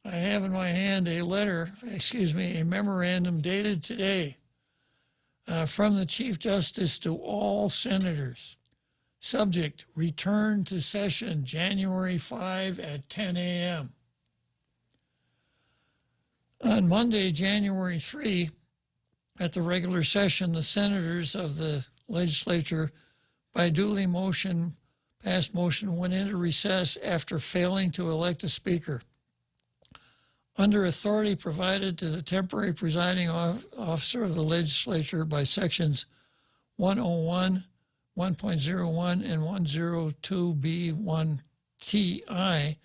I have in my hand a memorandum dated today from the Chief Justice to all senators. Subject, return to session January 5 at 10 a.m. On Monday, January 3, at the regular session, the senators of the legislature, by duly passed motion, went into recess after failing to elect a speaker. Under authority provided to the temporary presiding officer of the legislature by sections 101, 1.01 and 102B1TI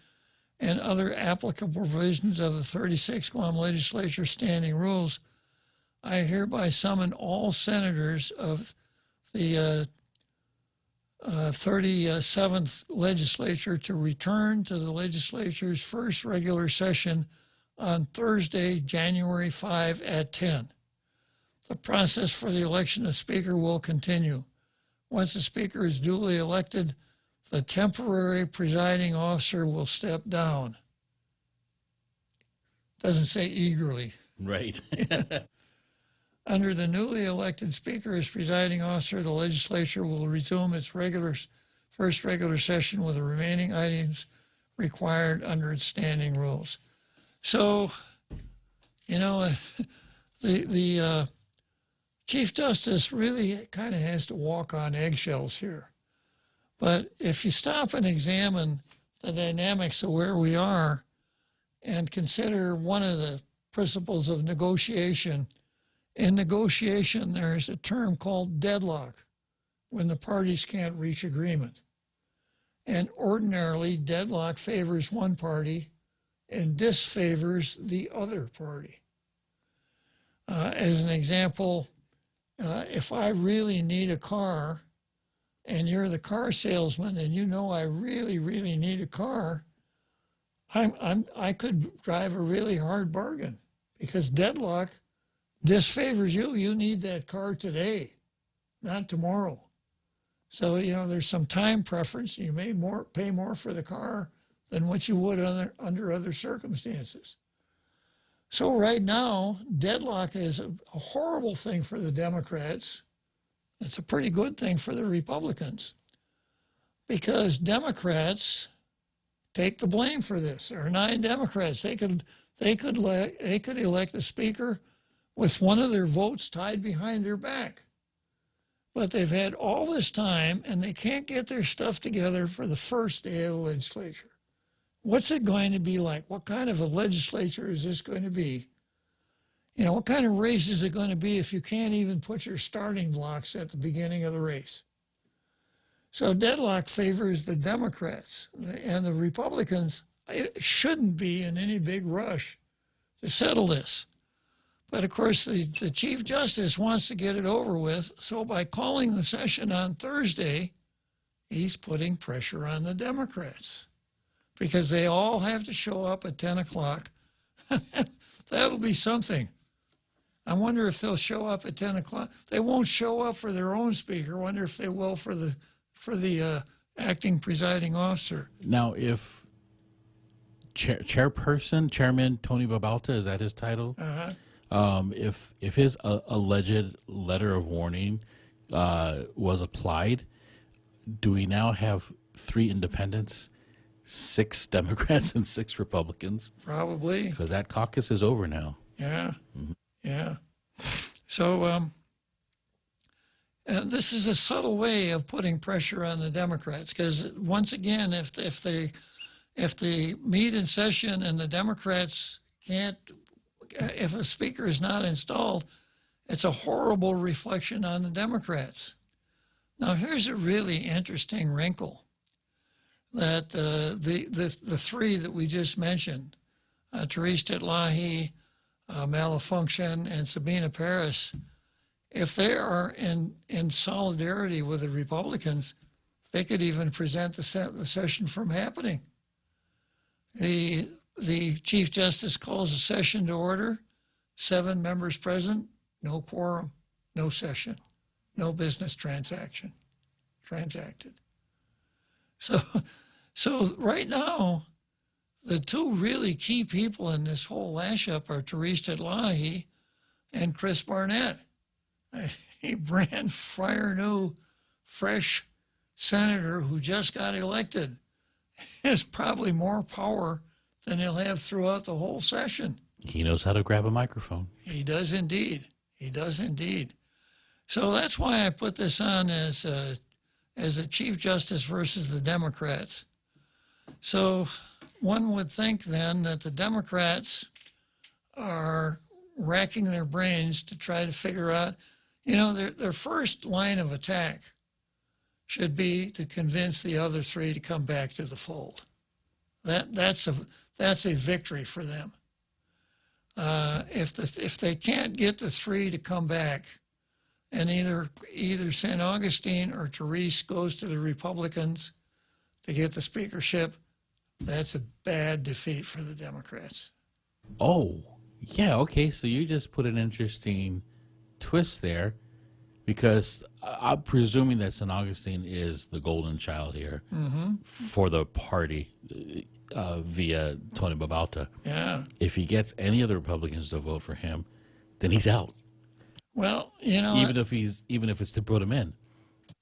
and other applicable provisions of the 36 Guam Legislature standing rules, I hereby summon all senators of the 37th Legislature to return to the Legislature's first regular session on Thursday, January 5 at 10. The process for the election of Speaker will continue. Once the Speaker is duly elected, the temporary presiding officer will step down. Doesn't say eagerly. Right. Under the newly elected Speaker as presiding officer, the legislature will resume its first regular session with the remaining items required under its standing rules. So, you know, the Chief Justice really kind of has to walk on eggshells here. But if you stop and examine the dynamics of where we are and consider one of the principles of negotiation, in negotiation there's a term called deadlock, when the parties can't reach agreement. And ordinarily, deadlock favors one party and disfavors the other party. As an example, if I really need a car and you're the car salesman and you know I really, really need a car, I could drive a really hard bargain because deadlock disfavors you. You need that car today, not tomorrow. So, you know, there's some time preference. You may pay more for the car than what you would under other circumstances. So right now, deadlock is a horrible thing for the Democrats. It's a pretty good thing for the Republicans because Democrats take the blame for this. There are 9 Democrats. They could elect the Speaker with one of their votes tied behind their back. But they've had all this time and they can't get their stuff together for the first day of the legislature. What's it going to be like? What kind of a legislature is this going to be? You know, what kind of race is it going to be if you can't even put your starting blocks at the beginning of the race? So deadlock favors the Democrats, and the Republicans shouldn't be in any big rush to settle this. But of course, the Chief Justice wants to get it over with, so by calling the session on Thursday, he's putting pressure on the Democrats because they all have to show up at 10 o'clock. That'll be something. I wonder if they'll show up at 10 o'clock. They won't show up for their own speaker. I wonder if they will for the acting presiding officer. Now, if Chairman Tony Babalta, is that his title? If his alleged letter of warning was applied, do we now have 3 independents, 6 Democrats, and 6 Republicans? Probably. Because that caucus is over now. Yeah. Mm-hmm. Yeah. So this is a subtle way of putting pressure on the Democrats because once again, if they meet in session and the Democrats can't, if a speaker is not installed, it's a horrible reflection on the Democrats. Now here's a really interesting wrinkle that the 3 that we just mentioned, Therese Titlahi, Malfunction, and Sabina Paris, if they are in solidarity with the Republicans, they could even prevent the session from happening. The Chief Justice calls the session to order, 7 members present, no quorum, no session, no business transacted. So right now, the 2 really key people in this whole lash-up are Therese Titlahi and Chris Barnett. A brand fire new, fresh senator who just got elected has probably more power than he'll have throughout the whole session. He knows how to grab a microphone. He does indeed. He does indeed. So that's why I put this on as a Chief Justice versus the Democrats. So one would think then that the Democrats are racking their brains to try to figure out, you know, their first line of attack should be to convince the other three to come back to the fold. That's a victory for them. If they can't get the three to come back, and either St. Augustine or Therese goes to the Republicans to get the speakership, that's a bad defeat for the Democrats. Oh, yeah, okay. So you just put an interesting twist there, because I'm presuming that St. Augustine is the golden child here for the party via Tony Babauta. Yeah. If he gets any of the Republicans to vote for him, then he's out. Well, you know, even if it's to put him in.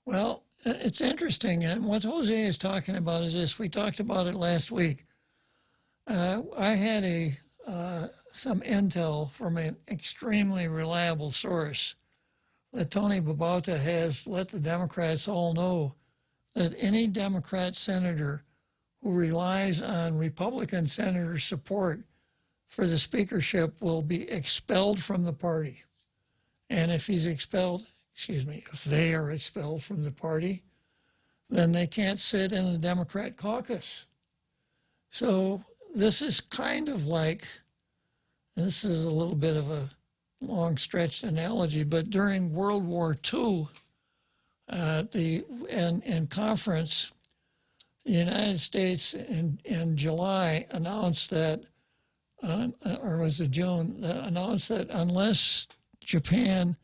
Well, it's interesting, and what Jose is talking about is this. We talked about it last week. I had some intel from an extremely reliable source that Tony Babauta has let the Democrats all know that any Democrat senator who relies on Republican senator support for the speakership will be expelled from the party. And if he's expelled, if they are expelled from the party, then they can't sit in the Democrat caucus. So this is kind of like, this is a little bit of a long-stretched analogy, but during World War II, in conference, the United States in July announced that, or was it June, announced that unless Japan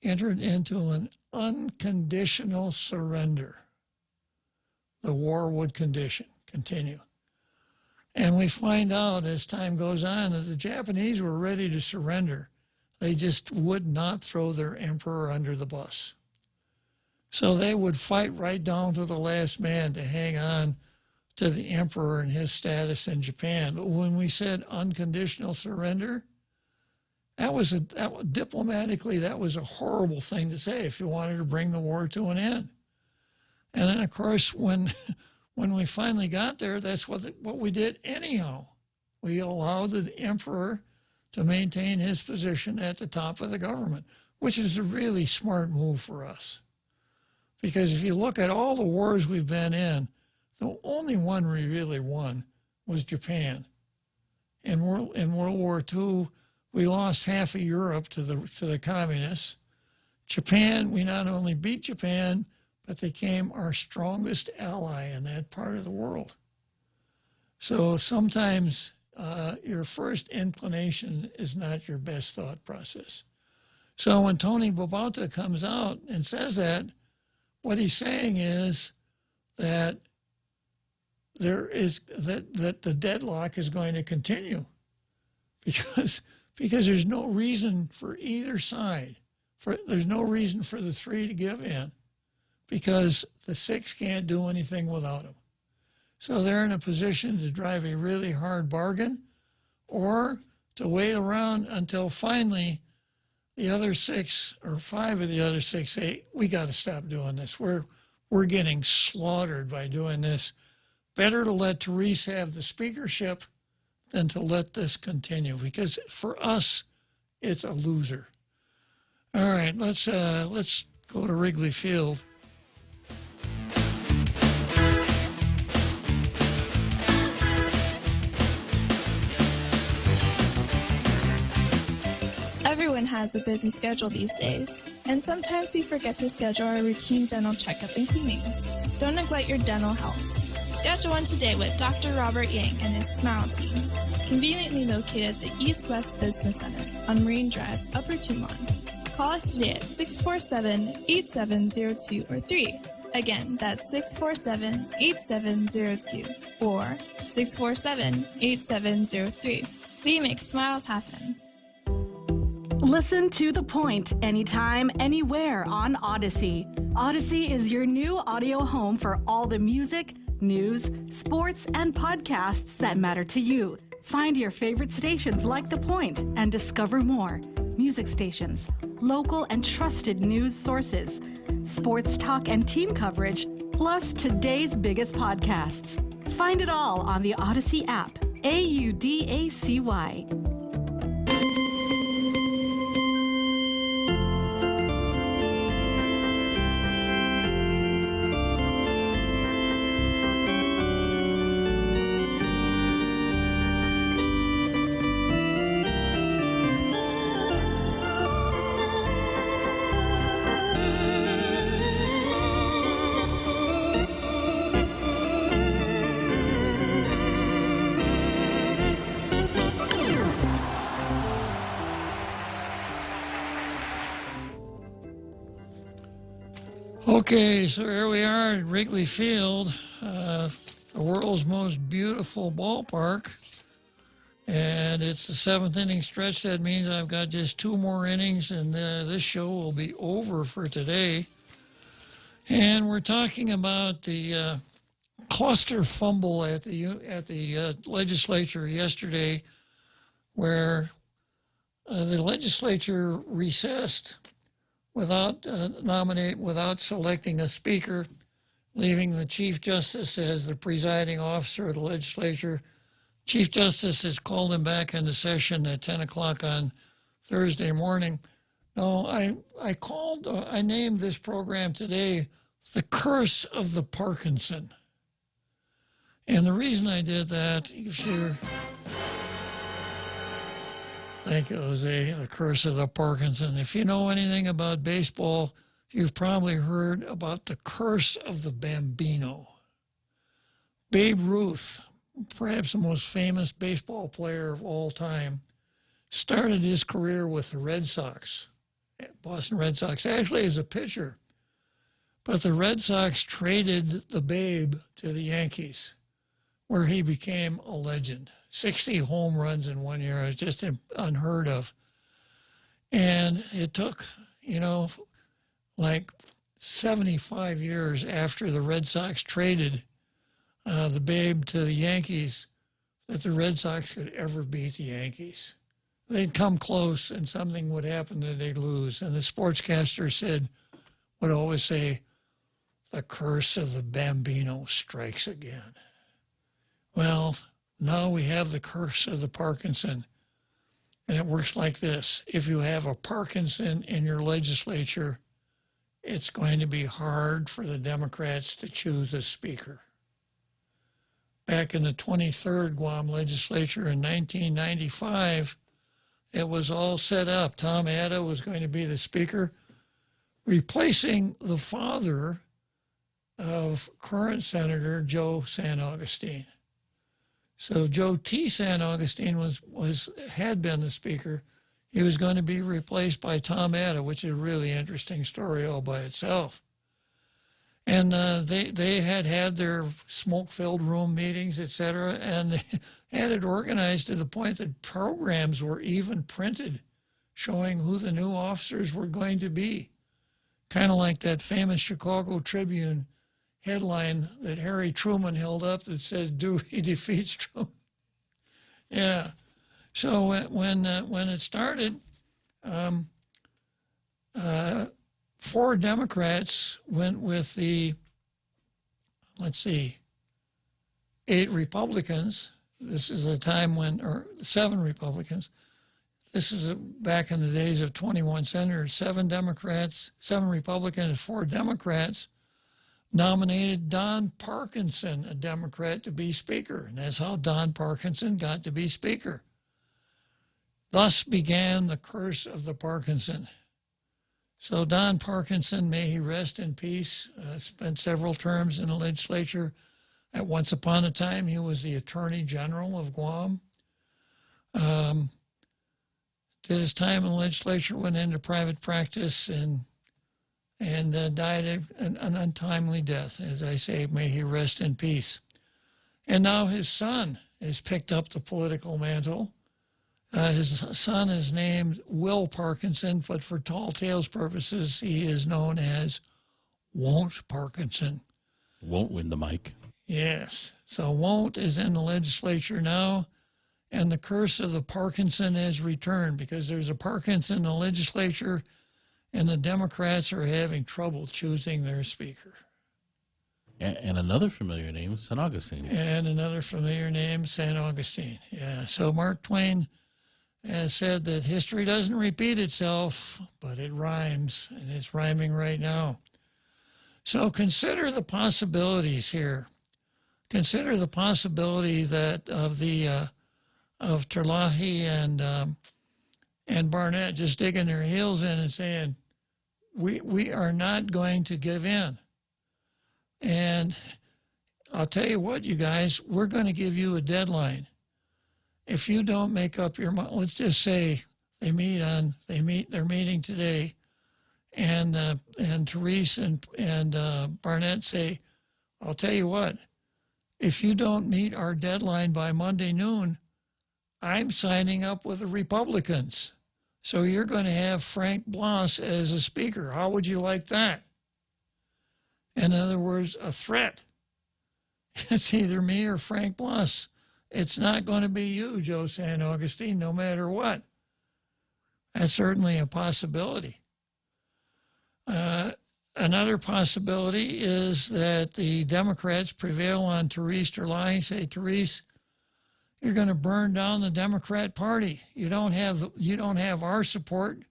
entered into an unconditional surrender, the war would continue. And we find out as time goes on that the Japanese were ready to surrender. They just would not throw their emperor under the bus. So they would fight right down to the last man to hang on to the emperor and his status in Japan. But when we said unconditional surrender, diplomatically, that was a horrible thing to say if you wanted to bring the war to an end. And then, of course, when we finally got there, that's what we did anyhow. We allowed the emperor to maintain his position at the top of the government, which is a really smart move for us. Because if you look at all the wars we've been in, the only one we really won was Japan. In World War II, we lost half of Europe to the communists. Japan, we not only beat Japan, but they became our strongest ally in that part of the world. So sometimes your first inclination is not your best thought process. So when Tony Babauta comes out and says that, what he's saying is that that the deadlock is going to continue because there's no reason for either side. There's no reason for the three to give in because the six can't do anything without them. So they're in a position to drive a really hard bargain or to wait around until finally the other six or five of the other six say, we got to stop doing this. We're getting slaughtered by doing this. Better to let Therese have the speakership than to let this continue because for us, it's a loser. All right, let's go to Wrigley Field. Everyone has a busy schedule these days, and sometimes we forget to schedule our routine dental checkup and cleaning. Don't neglect your dental health. Schedule one today with Dr. Robert Yang and his Smile Team, conveniently located at the East West Business Center on Marine Drive, Upper Tumon. Call us today at 647-8702 or 3. Again, that's 647-8702 or 647-8703. We make smiles happen. Listen to The Point anytime, anywhere on Odyssey. Odyssey is your new audio home for all the music, news, sports, and podcasts that matter to you. Find your favorite stations like The Point and discover more. Music stations, local and trusted news sources, sports talk and team coverage, plus today's biggest podcasts. Find it all on the Odyssey app. AUDACY. Okay, so here we are at Wrigley Field, the world's most beautiful ballpark. And it's the seventh inning stretch. That means I've got just two more innings, and this show will be over for today. And we're talking about the cluster fumble at the legislature yesterday, where the legislature recessed without selecting a speaker, leaving the Chief Justice as the presiding officer of the legislature. Chief Justice has called him back into session at 10 o'clock on Thursday morning. Now, I named this program today The Curse of the Parkinson. And the reason I did that, thank you, Jose, The Curse of the Parkinson. If you know anything about baseball, you've probably heard about the curse of the Bambino. Babe Ruth, perhaps the most famous baseball player of all time, started his career with the Red Sox, Boston Red Sox, actually as a pitcher. But the Red Sox traded the Babe to the Yankees, where he became a legend. 60 home runs in 1 year. It was just unheard of. And it took, like 75 years after the Red Sox traded the Babe to the Yankees that the Red Sox could ever beat the Yankees. They'd come close and something would happen that they'd lose. And the sportscaster would always say, the curse of the Bambino strikes again. Well, now we have the curse of the Parkinson. And it works like this. If you have a Parkinson in your legislature, it's going to be hard for the Democrats to choose a speaker. Back in the 23rd Guam legislature in 1995, it was all set up. Tom Atta was going to be the speaker, replacing the father of current Senator Joe San Augustine. So Joe T. San Augustine had been the speaker. He was going to be replaced by Tom Atta, which is a really interesting story all by itself. And they had their smoke-filled room meetings, et cetera, and they had it organized to the point that programs were even printed showing who the new officers were going to be. Kind of like that famous Chicago Tribune headline that Harry Truman held up that says, Dewey defeats Truman. Yeah. So when it started, 4 Democrats went with the, 8 Republicans. This is a time or 7 Republicans. This is back in the days of 21 senators. 7 Democrats, 7 Republicans, 4 Democrats nominated Don Parkinson, a Democrat, to be Speaker. And that's how Don Parkinson got to be Speaker. Thus began the curse of the Parkinson. So Don Parkinson, may he rest in peace, spent several terms in the legislature. At once upon a time, he was the Attorney General of Guam. Did his time in the legislature, went into private practice, and died an untimely death. As I say, may he rest in peace. And now his son has picked up the political mantle. His son is named Will Parkinson, but for Tall Tales purposes, he is known as Won't Parkinson. Won't win the mic. Yes. So Won't is in the legislature now, and the curse of the Parkinson has returned because there's a Parkinson in the legislature, and the Democrats are having trouble choosing their speaker. And another familiar name, San Augustine. And another familiar name, San Augustine. Yeah. So Mark Twain has said that history doesn't repeat itself, but it rhymes, and it's rhyming right now. So consider the possibilities here. Consider the possibility that of Terlahi and Barnett just digging their heels in and saying, we are not going to give in. And I'll tell you what, you guys, we're going to give you a deadline. If you don't make up your mind, let's just say they're meeting today, And Therese and Barnett say, I'll tell you what, if you don't meet our deadline by Monday noon, I'm signing up with the Republicans. So you're going to have Frank Blas as a speaker. How would you like that? In other words, a threat. It's either me or Frank Blas. It's not going to be you, Joe San Augustine, no matter what. That's certainly a possibility. Another possibility is that the Democrats prevail on Therese Terlahi, say, Therese, you're going to burn down the Democrat Party. You don't have our support.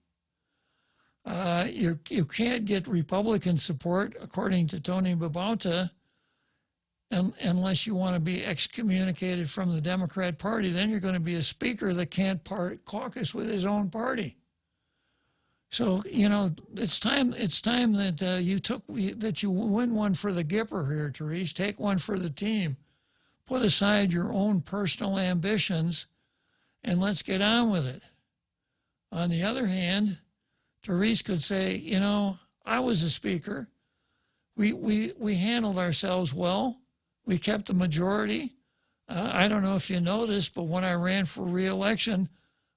You can't get Republican support, according to Tony Babauta, unless you want to be excommunicated from the Democrat Party. Then you're going to be a speaker that can't caucus with his own party. So, it's time that you win one for the Gipper here, Therese. Take one for the team. Put aside your own personal ambitions and let's get on with it. On the other hand, Therese could say, I was a speaker. We handled ourselves well. We kept the majority. I don't know if you noticed, but when I ran for re-election,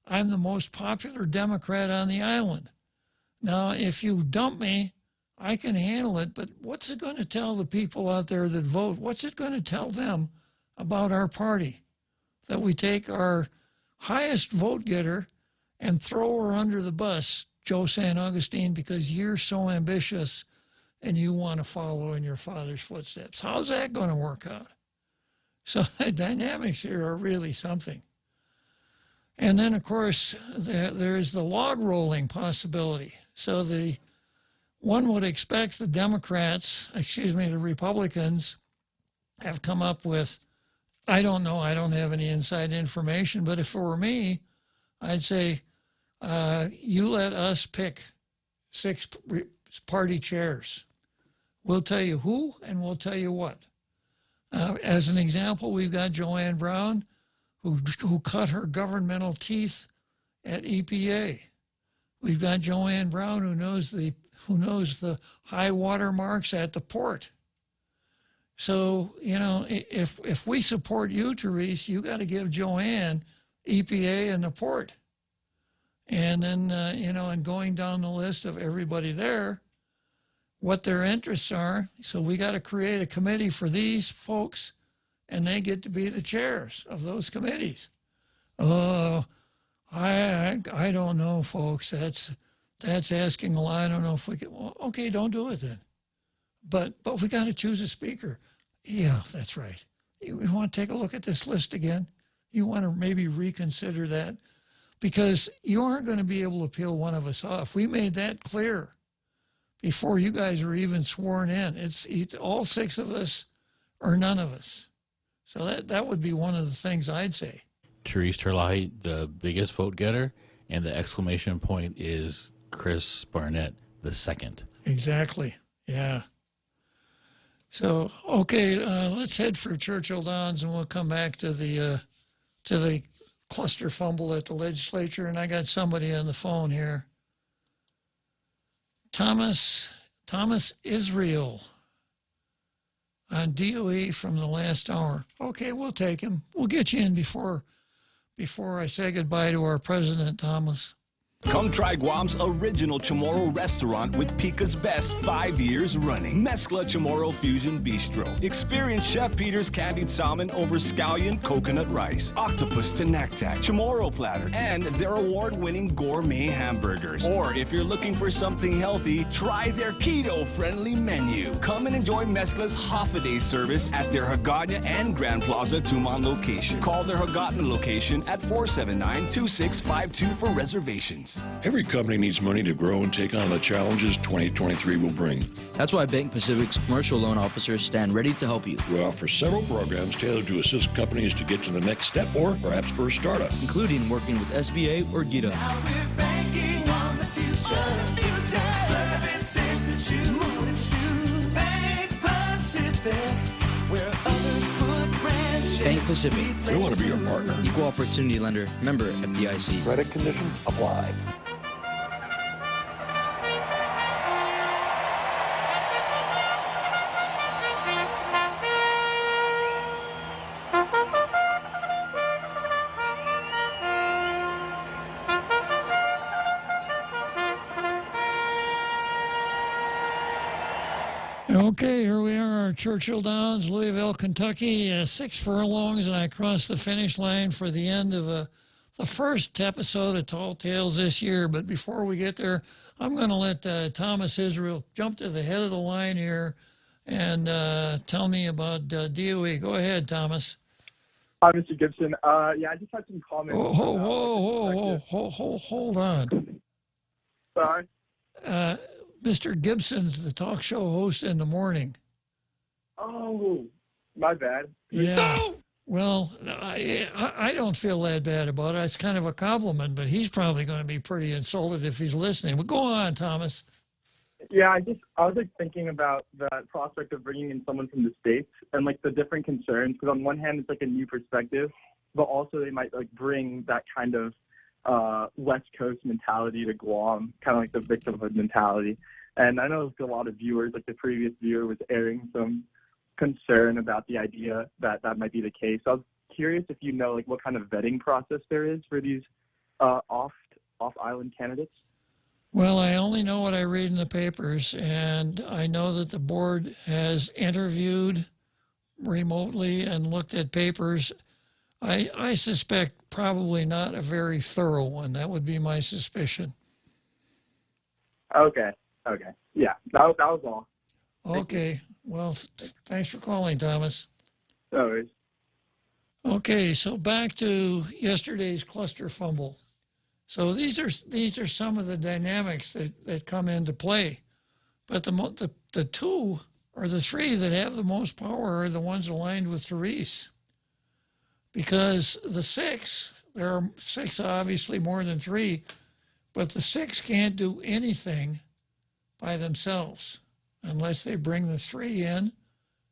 I'm the most popular Democrat on the island. Now, if you dump me, I can handle it, but what's it going to tell the people out there that vote? What's it going to tell them about our party? That we take our highest vote getter and throw her under the bus, Joe San Augustine, because you're so ambitious and you want to follow in your father's footsteps. How's that going to work out? So the dynamics here are really something. And then, of course, there's the log rolling possibility. So one would expect the Republicans have come up with, I don't know, I don't have any inside information, but if it were me, I'd say, you let us pick 6 party chairs. We'll tell you who and we'll tell you what. As an example, we've got Joanne Brown, who cut her governmental teeth at EPA. We've got Joanne Brown, who knows the high water marks at the port. So, if we support you, Therese, you got to give Joanne EPA and the port. And then, and going down the list of everybody there, what their interests are. So we got to create a committee for these folks, and they get to be the chairs of those committees. I don't know, folks. That's asking a lot. I don't know if we can. Well, okay, don't do it then. But we got to choose a speaker. Yeah, that's right. You want to take a look at this list again? You want to maybe reconsider that? Because you aren't going to be able to peel one of us off. We made that clear before you guys are even sworn in. It's all 6 of us or none of us. So that would be one of the things I'd say. Therese Terlahi, the biggest vote getter, and the exclamation point is Chris Barnett, the second. Exactly. Yeah. So, okay, let's head for Churchill Downs, and we'll come back to the cluster fumble at the legislature. And I got somebody on the phone here. Thomas Israel on DOE from the last hour. Okay, we'll take him. We'll get you in before I say goodbye to our president, Thomas. Come try Guam's original Chamorro restaurant with Pica's Best 5 years running. Mezcla Chamorro Fusion Bistro. Experience Chef Peter's candied salmon over scallion coconut rice, octopus to naktak, Chamorro platter, and their award-winning gourmet hamburgers. Or if you're looking for something healthy, try their keto-friendly menu. Come and enjoy Mezcla's half-a-day service at their Hagåtña and Grand Plaza Tumon location. Call their Hagåtña location at 479-2652 for reservations. Every company needs money to grow and take on the challenges 2023 will bring. That's why Bank Pacific's commercial loan officers stand ready to help you. We offer several programs tailored to assist companies to get to the next step or perhaps for a startup, including working with SBA or GITA. Banking on the future. Services to choose. Bank Pacific, where others put branches. Bank Pacific. We want to be your partner. Equal opportunity lender. Member FDIC. Credit conditions apply. Okay, here we are, Churchill Downs, Louisville, Kentucky. 6 furlongs, and I crossed the finish line for the end of the first episode of Tall Tales this year. But before we get there, I'm going to let Thomas Israel jump to the head of the line here and tell me about DOE. Go ahead, Thomas. Hi, Mr. Gibson. Yeah, I just had some comments. Hold on. Sorry? Mr. Gibson's the talk show host in the morning. Oh, my bad. Yeah. No! Well, I don't feel that bad about it. It's kind of a compliment, but he's probably going to be pretty insulted if he's listening. But go on, Thomas. Yeah, I was like thinking about the prospect of bringing in someone from the States and like the different concerns. Because on one hand, it's like a new perspective, but also they might like bring that kind of West Coast mentality to Guam, kind of like the victimhood mentality. And I know a lot of viewers, like the previous viewer, was airing some concern about the idea that that might be the case. So I was curious if you know like what kind of vetting process there is for these off-island candidates. Well, I only know what I read in the papers, and I know that the board has interviewed remotely and looked at papers. I suspect probably not a very thorough one. That would be my suspicion. Okay. Yeah, that was all. Okay. Well, thanks for calling, Thomas. No worries. Okay, so back to yesterday's cluster fumble. So these are some of the dynamics that come into play. But the two or the three that have the most power are the ones aligned with Therese. Because the six, there are six obviously more than three, but the six can't do anything by themselves unless they bring the three in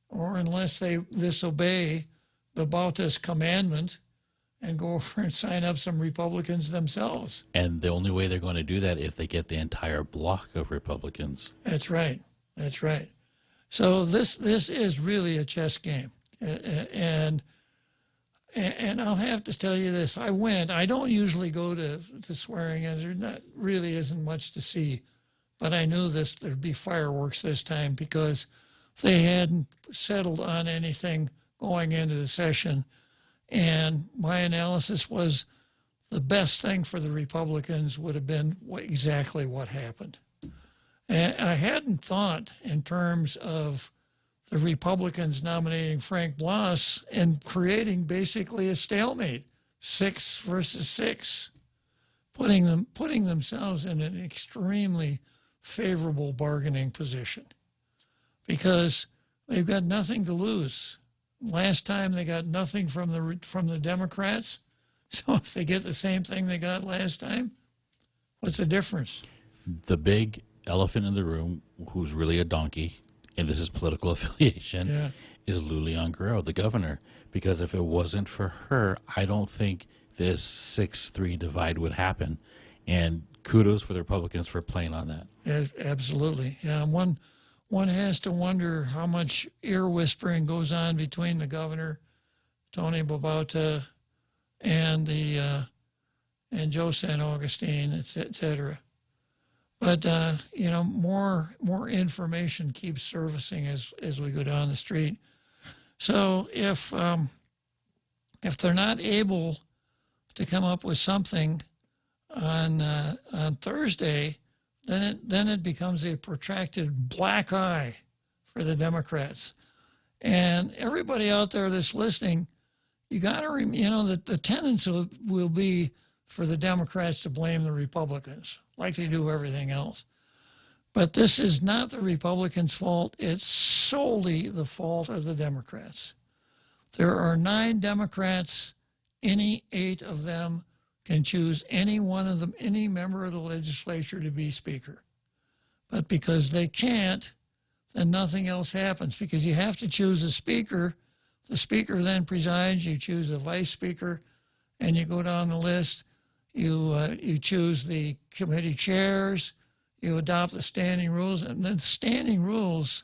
or unless they disobey the Bauta's commandment and go over and sign up some Republicans themselves. And the only way they're going to do that if they get the entire block of Republicans. That's right. So this is really a chess game. And I'll have to tell you this. I don't usually go to swearing in. There really isn't much to see. But I knew there'd be fireworks this time because they hadn't settled on anything going into the session. And my analysis was the best thing for the Republicans would have been exactly what happened. And I hadn't thought in terms of the Republicans nominating Frank Blas and creating basically a stalemate, 6 versus 6, putting themselves in an extremely favorable bargaining position because they've got nothing to lose. Last time they got nothing from the Democrats, so if they get the same thing they got last time, what's the difference? The big elephant in the room, who's really a donkey, and this is political affiliation, is Lulian Guerrero, the governor. Because if it wasn't for her, I don't think this 6-3 divide would happen. And kudos for the Republicans for playing on that. Yeah, absolutely. Yeah, one has to wonder how much ear whispering goes on between the governor, Tony Bobauta, and and Joe San Augustine, et cetera. But more information keeps surfacing as we go down the street. So if they're not able to come up with something on Thursday, then it becomes a protracted black eye for the Democrats. And everybody out there that's listening, you got to that the tendency will be for the Democrats to blame the Republicans, like they do everything else. But this is not the Republicans' fault. It's solely the fault of the Democrats. There are 9 Democrats. Any 8 of them can choose any one of them, any member of the legislature to be speaker. But because they can't, then nothing else happens because you have to choose a speaker. The speaker then presides. You choose a vice speaker, and you go down the list. You choose the committee chairs. You adopt the standing rules, and then standing rules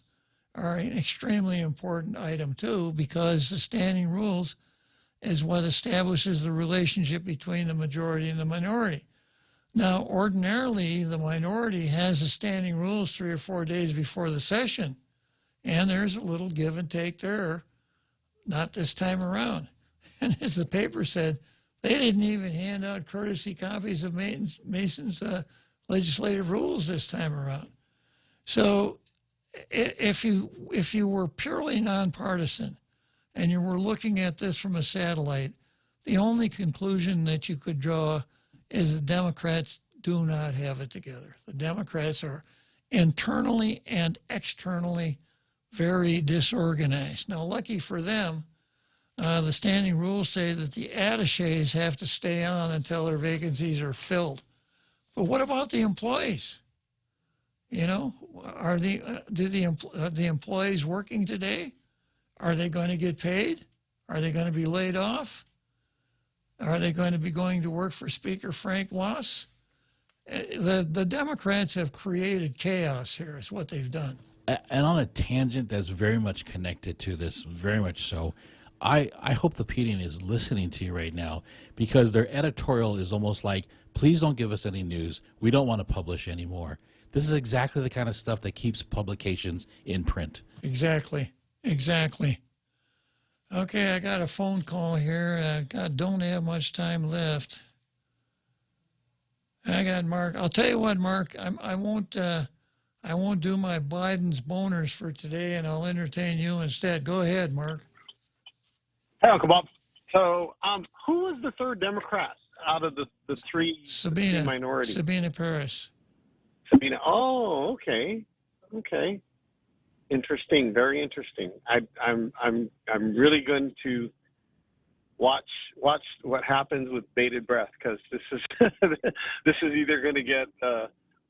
are an extremely important item too because the standing rules is what establishes the relationship between the majority and the minority. Now, ordinarily, the minority has the standing rules 3 or 4 days before the session, And there's a little give and take there, not this time around. And as the paper said, they didn't even hand out courtesy copies of Mason's legislative rules this time around. So if you were purely nonpartisan and you were looking at this from a satellite, the only conclusion that you could draw is the Democrats do not have it together. The Democrats are internally and externally very disorganized. Now, lucky for them, the standing rules say that the attachés have to stay on until their vacancies are filled. But what about the employees? You know, are the employees working today? Are they going to get paid? Are they going to be laid off? Are they going to be going to work for Speaker Frank Loss? The Democrats have created chaos here, is what they've done. And on a tangent that's very much connected to this, very much so, I hope the PD is listening to you right now, because their editorial is almost like, please don't give us any news. We don't want to publish anymore. This is exactly the kind of stuff that keeps publications in print. Exactly. Okay, I got a phone call here. Don't have much time left. I got Mark. I'll tell you what, Mark. I won't do my Biden's boners for today, and I'll entertain you instead. Go ahead, Mark. Hey, Uncle Bob. So, who is the third Democrat out of the three minorities? Sabina Paris. Sabina. Oh, okay. Interesting. Very interesting. I'm really going to watch what happens with bated breath, because this is this is either going to get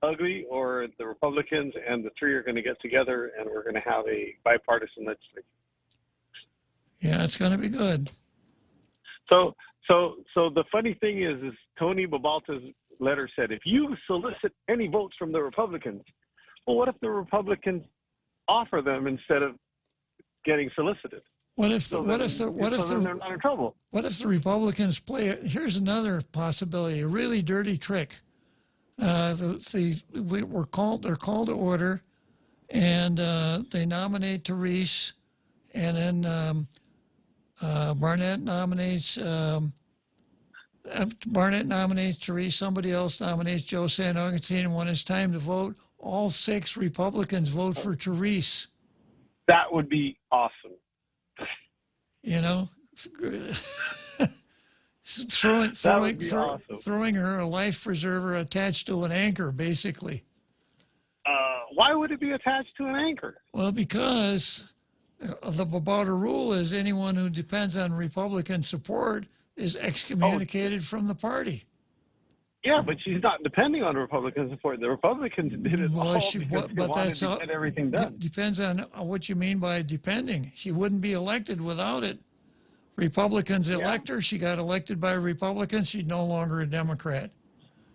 ugly, or the Republicans and the three are going to get together and we're going to have a bipartisan legislature. Yeah, it's going to be good. So the funny thing is Tony Babalta's letter said, if you solicit any votes from the Republicans, well, what if the Republicans offer them instead of getting solicited? What if they're not in trouble? What if the Republicans play? Here's another possibility: a really dirty trick. They're called to order, and they nominate Therese, and then Barnett nominates Therese. Somebody else nominates Joe San Augustine, and when it's time to vote, all 6 Republicans vote for Therese. That would be awesome. You know, throwing her a life preserver attached to an anchor, basically. Why would it be attached to an anchor? Well, because the Babauta rule is anyone who depends on Republican support is excommunicated from the party. Yeah, but she's not depending on Republican support. The Republicans did it all because they wanted to get everything done. Depends on what you mean by depending. She wouldn't be elected without it. Republicans elect her. She got elected by Republicans. She's no longer a Democrat.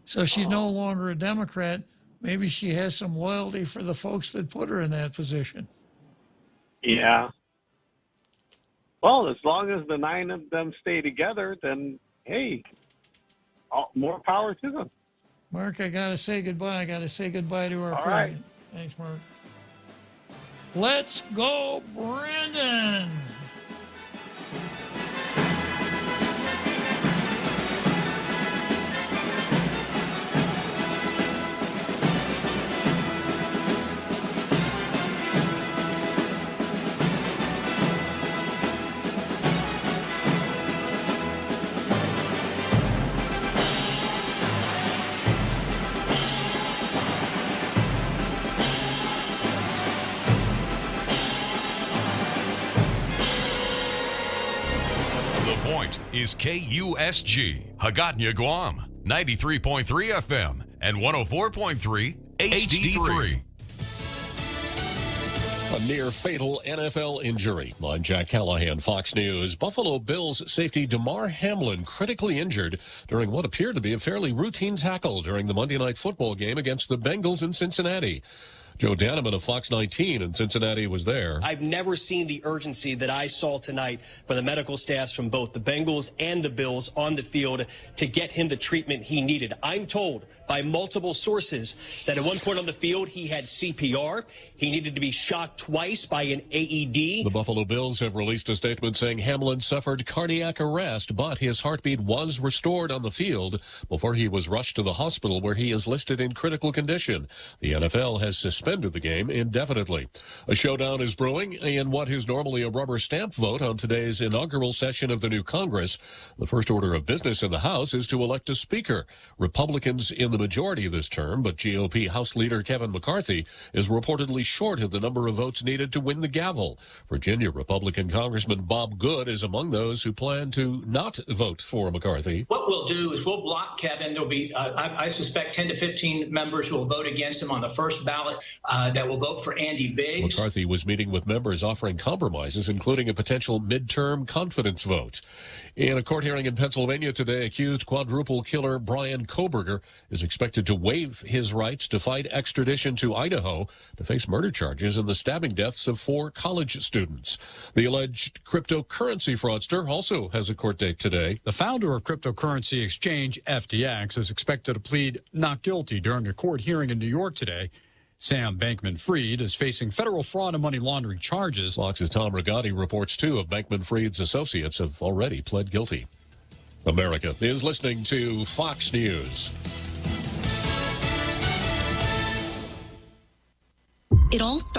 So she's no longer a Democrat. Maybe she has some loyalty for the folks that put her in that position. Yeah. Well, as long as the 9 of them stay together, then, hey, more power to them. Mark, I got to say goodbye. I got to say goodbye to our All president. Right. Thanks, Mark. Let's go, Brandon. Is KUSG, Hagåtña, Guam, 93.3 FM and 104.3 HD3. A near-fatal NFL injury. I'm Jack Callahan, Fox News. Buffalo Bills safety Damar Hamlin critically injured during what appeared to be a fairly routine tackle during the Monday Night Football game against the Bengals in Cincinnati. Joe Danneman of Fox 19 in Cincinnati was there. I've never seen the urgency that I saw tonight from the medical staffs from both the Bengals and the Bills on the field to get him the treatment he needed. I'm told by multiple sources that at one point on the field he had CPR. He needed to be shocked twice by an AED. The Buffalo Bills have released a statement saying Hamlin suffered cardiac arrest, but his heartbeat was restored on the field before he was rushed to the hospital where he is listed in critical condition. The NFL has suspended the game indefinitely. A showdown is brewing in what is normally a rubber stamp vote on today's inaugural session of the new Congress. The first order of business in the House is to elect a speaker. Republicans in the majority this term, but GOP House Leader Kevin McCarthy is reportedly short of the number of votes needed to win the gavel. Virginia Republican Congressman Bob Good is among those who plan to not vote for McCarthy. What we'll do is we'll block Kevin. There'll be, I suspect, 10 to 15 members who will vote against him on the first ballot that will vote for Andy Biggs. McCarthy was meeting with members offering compromises, including a potential midterm confidence vote. In a court hearing in Pennsylvania today, accused quadruple killer Brian Kohberger is expected to waive his rights to fight extradition to Idaho to face murder charges in the stabbing deaths of 4 college students. The alleged cryptocurrency fraudster also has a court date today. The founder of cryptocurrency exchange FTX is expected to plead not guilty during a court hearing in New York today. Sam Bankman-Fried is facing federal fraud and money laundering charges. Fox's Tom Rigotti reports 2 of Bankman-Fried's associates have already pled guilty. America is listening to Fox News. It all started